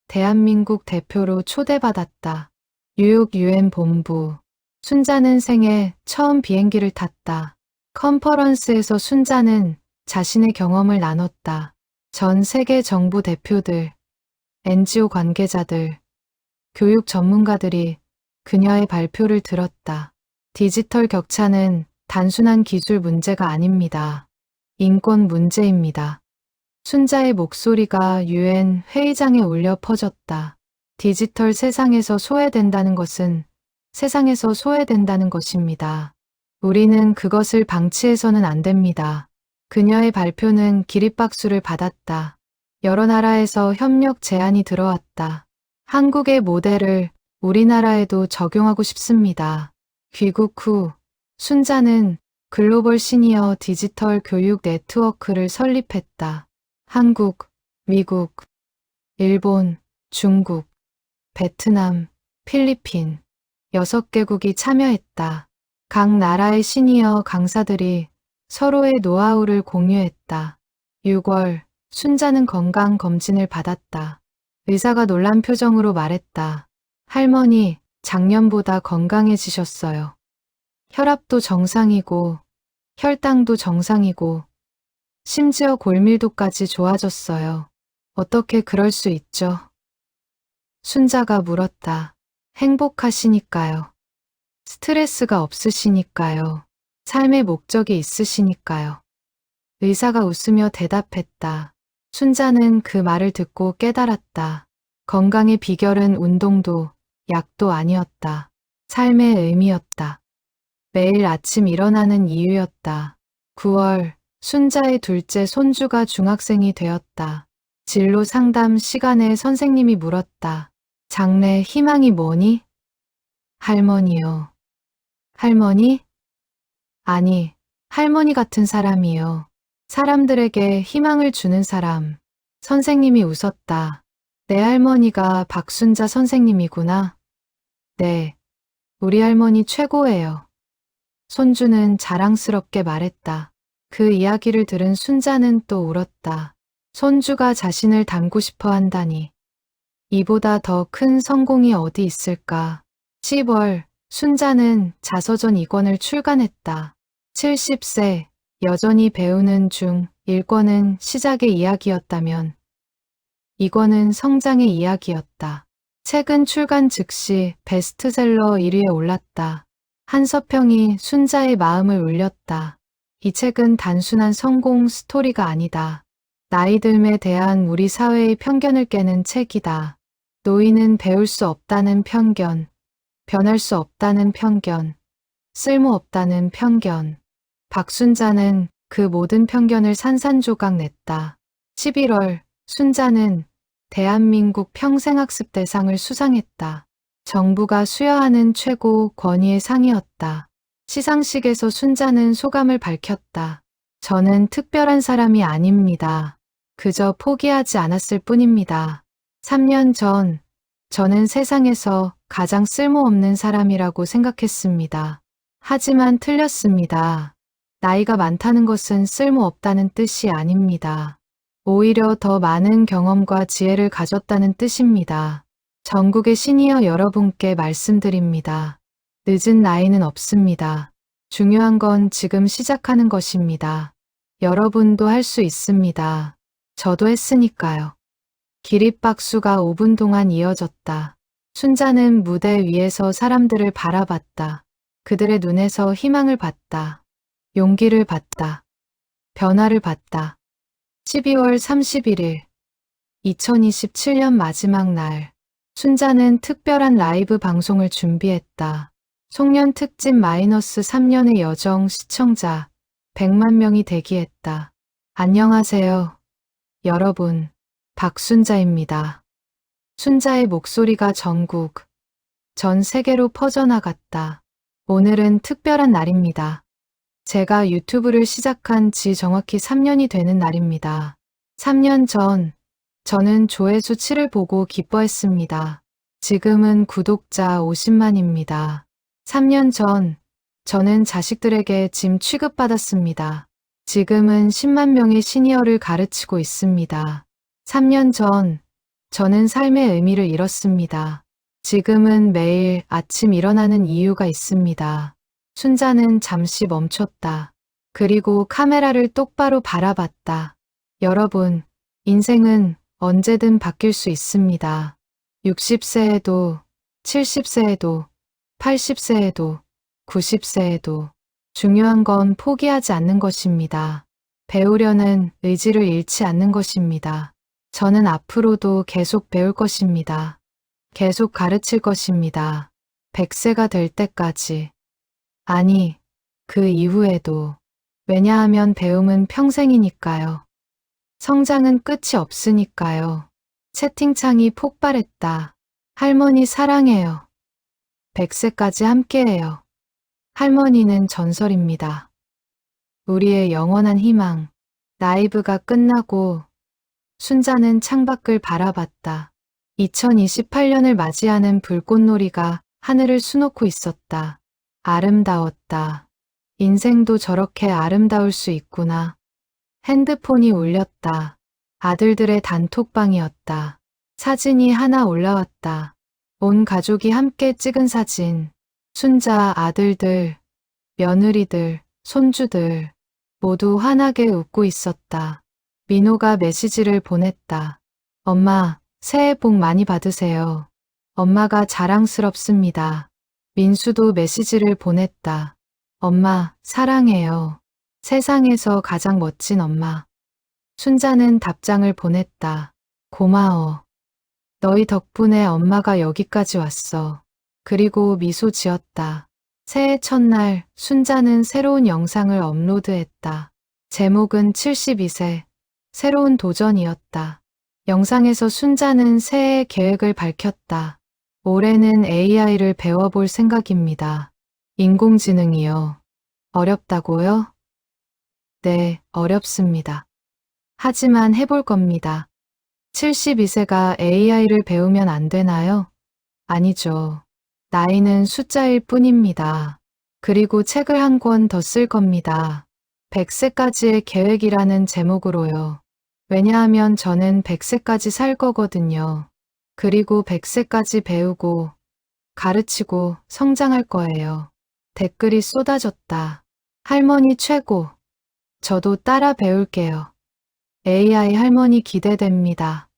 대한민국 대표로 초대받았다. 뉴욕 유엔 본부. 순자는 생애 처음 비행기를 탔다. 컨퍼런스에서 순자는 자신의 경험을 나눴다. 전 세계 정부 대표들, NGO 관계자들, 교육 전문가들이 그녀의 발표를 들었다. 디지털 격차는 단순한 기술 문제가 아닙니다. 인권 문제입니다. 순자의 목소리가 유엔 회의장에 울려 퍼졌다. 디지털 세상에서 소외된다는 것은 세상에서 소외된다는 것입니다. 우리는 그것을 방치해서는 안 됩니다. 그녀의 발표는 기립박수를 받았다. 여러 나라에서 협력 제안이 들어왔다. 한국의 모델을 우리나라에도 적용하고 싶습니다. 귀국 후 순자는 글로벌 시니어 디지털 교육 네트워크를 설립했다. 한국, 미국, 일본, 중국, 베트남, 필리핀 6개국이 참여했다. 각 나라의 시니어 강사들이 서로의 노하우를 공유했다. 6월, 순자는 건강검진을 받았다. 의사가 놀란 표정으로 말했다. 할머니, 작년보다 건강해지셨어요. 혈압도 정상이고, 혈당도 정상이고, 심지어 골밀도까지 좋아졌어요. 어떻게 그럴 수 있죠? 순자가 물었다. 행복하시니까요. 스트레스가 없으시니까요. 삶의 목적이 있으시니까요. 의사가 웃으며 대답했다. 순자는 그 말을 듣고 깨달았다. 건강의 비결은 운동도 약도 아니었다. 삶의 의미였다. 매일 아침 일어나는 이유였다. 9월, 순자의 둘째 손주가 중학생이 되었다. 진로 상담 시간에 선생님이 물었다. 장래 희망이 뭐니? 할머니요. 할머니? 아니, 할머니 같은 사람이요. 사람들에게 희망을 주는 사람. 선생님이 웃었다. 내 할머니가 박순자 선생님이구나. 네, 우리 할머니 최고예요. 손주는 자랑스럽게 말했다. 그 이야기를 들은 순자는 또 울었다. 손주가 자신을 닮고 싶어 한다니. 이보다 더 큰 성공이 어디 있을까? 10월, 순자는 자서전 2권을 출간했다. 70세, 여전히 배우는 중 1권은 시작의 이야기였다면 2권은 성장의 이야기였다. 책은 출간 즉시 베스트셀러 1위에 올랐다. 한서평이 순자의 마음을 울렸다. 이 책은 단순한 성공 스토리가 아니다. 나이 듦에 대한 우리 사회의 편견을 깨는 책이다. 노인은 배울 수 없다는 편견, 변할 수 없다는 편견, 쓸모없다는 편견. 박순자는 그 모든 편견을 산산조각 냈다. 11월, 순자는 대한민국 평생학습대상을 수상했다. 정부가 수여하는 최고 권위의 상이었다. 시상식에서 순자는 소감을 밝혔다. 저는 특별한 사람이 아닙니다. 그저 포기하지 않았을 뿐입니다. 3년 전, 저는 세상에서 가장 쓸모없는 사람이라고 생각했습니다. 하지만 틀렸습니다. 나이가 많다는 것은 쓸모없다는 뜻이 아닙니다. 오히려 더 많은 경험과 지혜를 가졌다는 뜻입니다. 전국의 시니어 여러분께 말씀드립니다. 늦은 나이는 없습니다. 중요한 건 지금 시작하는 것입니다. 여러분도 할 수 있습니다. 저도 했으니까요. 기립박수가 5분 동안 이어졌다. 순자는 무대 위에서 사람들을 바라봤다. 그들의 눈에서 희망을 봤다. 용기를 봤다. 변화를 봤다. 12월 31일, 2027년 마지막 날, 순자는 특별한 라이브 방송을 준비했다. 송년 특집 -3년의 여정 시청자 100만 명이 대기했다. 안녕하세요, 여러분. 박순자입니다. 순자의 목소리가 전국, 전 세계로 퍼져나갔다. 오늘은 특별한 날입니다. 제가 유튜브를 시작한 지 정확히 3년이 되는 날입니다. 3년 전, 저는 조회수 7을 보고 기뻐했습니다. 지금은 구독자 50만입니다. 3년 전, 저는 자식들에게 짐 취급받았습니다. 지금은 10만 명의 시니어를 가르치고 있습니다. 3년 전, 저는 삶의 의미를 잃었습니다. 지금은 매일 아침 일어나는 이유가 있습니다. 순자는 잠시 멈췄다. 그리고 카메라를 똑바로 바라봤다. 여러분, 인생은 언제든 바뀔 수 있습니다. 60세에도, 70세에도, 80세에도, 90세에도. 중요한 건 포기하지 않는 것입니다. 배우려는 의지를 잃지 않는 것입니다. 저는 앞으로도 계속 배울 것입니다. 계속 가르칠 것입니다. 100세가 될 때까지. 아니, 그 이후에도. 왜냐하면 배움은 평생이니까요. 성장은 끝이 없으니까요. 채팅창이 폭발했다. 할머니 사랑해요. 100세까지 함께해요. 할머니는 전설입니다. 우리의 영원한 희망. 라이브가 끝나고 순자는 창밖을 바라봤다. 2028년을 맞이하는 불꽃놀이가 하늘을 수놓고 있었다. 아름다웠다. 인생도 저렇게 아름다울 수 있구나. 핸드폰이 울렸다. 아들들의 단톡방이었다. 사진이 하나 올라왔다. 온 가족이 함께 찍은 사진. 순자 아들들, 며느리들, 손주들 모두 환하게 웃고 있었다. 민호가 메시지를 보냈다. 엄마, 새해 복 많이 받으세요. 엄마가 자랑스럽습니다. 민수도 메시지를 보냈다. 엄마, 사랑해요. 세상에서 가장 멋진 엄마. 순자는 답장을 보냈다. 고마워. 너희 덕분에 엄마가 여기까지 왔어. 그리고 미소 지었다. 새해 첫날 순자는 새로운 영상을 업로드했다. 제목은 72세, 새로운 도전이었다. 영상에서 순자는 새해 계획을 밝혔다. 올해는 AI를 배워볼 생각입니다. 인공지능이요. 어렵다고요? 네, 어렵습니다. 하지만 해볼 겁니다. 72세가 AI를 배우면 안 되나요? 아니죠. 나이는 숫자일 뿐입니다. 그리고 책을 한 권 더 쓸 겁니다. 100세까지의 계획이라는 제목으로요. 왜냐하면 저는 100세까지 살 거거든요. 그리고 100세까지 배우고, 가르치고 성장할 거예요. 댓글이 쏟아졌다. 할머니 최고. 저도 따라 배울게요. AI 할머니 기대됩니다.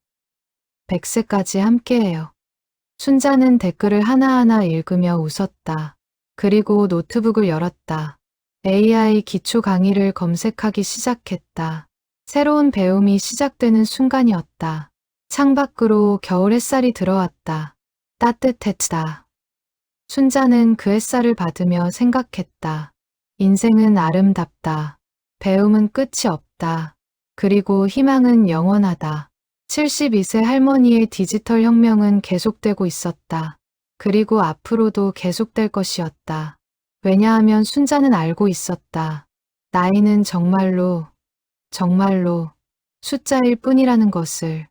100세까지 함께해요. 순자는 댓글을 하나하나 읽으며 웃었다. 그리고 노트북을 열었다. AI 기초 강의를 검색하기 시작했다. 새로운 배움이 시작되는 순간이었다. 창밖으로 겨울 햇살이 들어왔다. 따뜻했다. 순자는 그 햇살을 받으며 생각했다. 인생은 아름답다. 배움은 끝이 없다. 그리고 희망은 영원하다. 72세 할머니의 디지털 혁명은 계속되고 있었다. 그리고 앞으로도 계속될 것이었다. 왜냐하면 순자는 알고 있었다. 나이는 정말로 숫자일 뿐이라는 것을.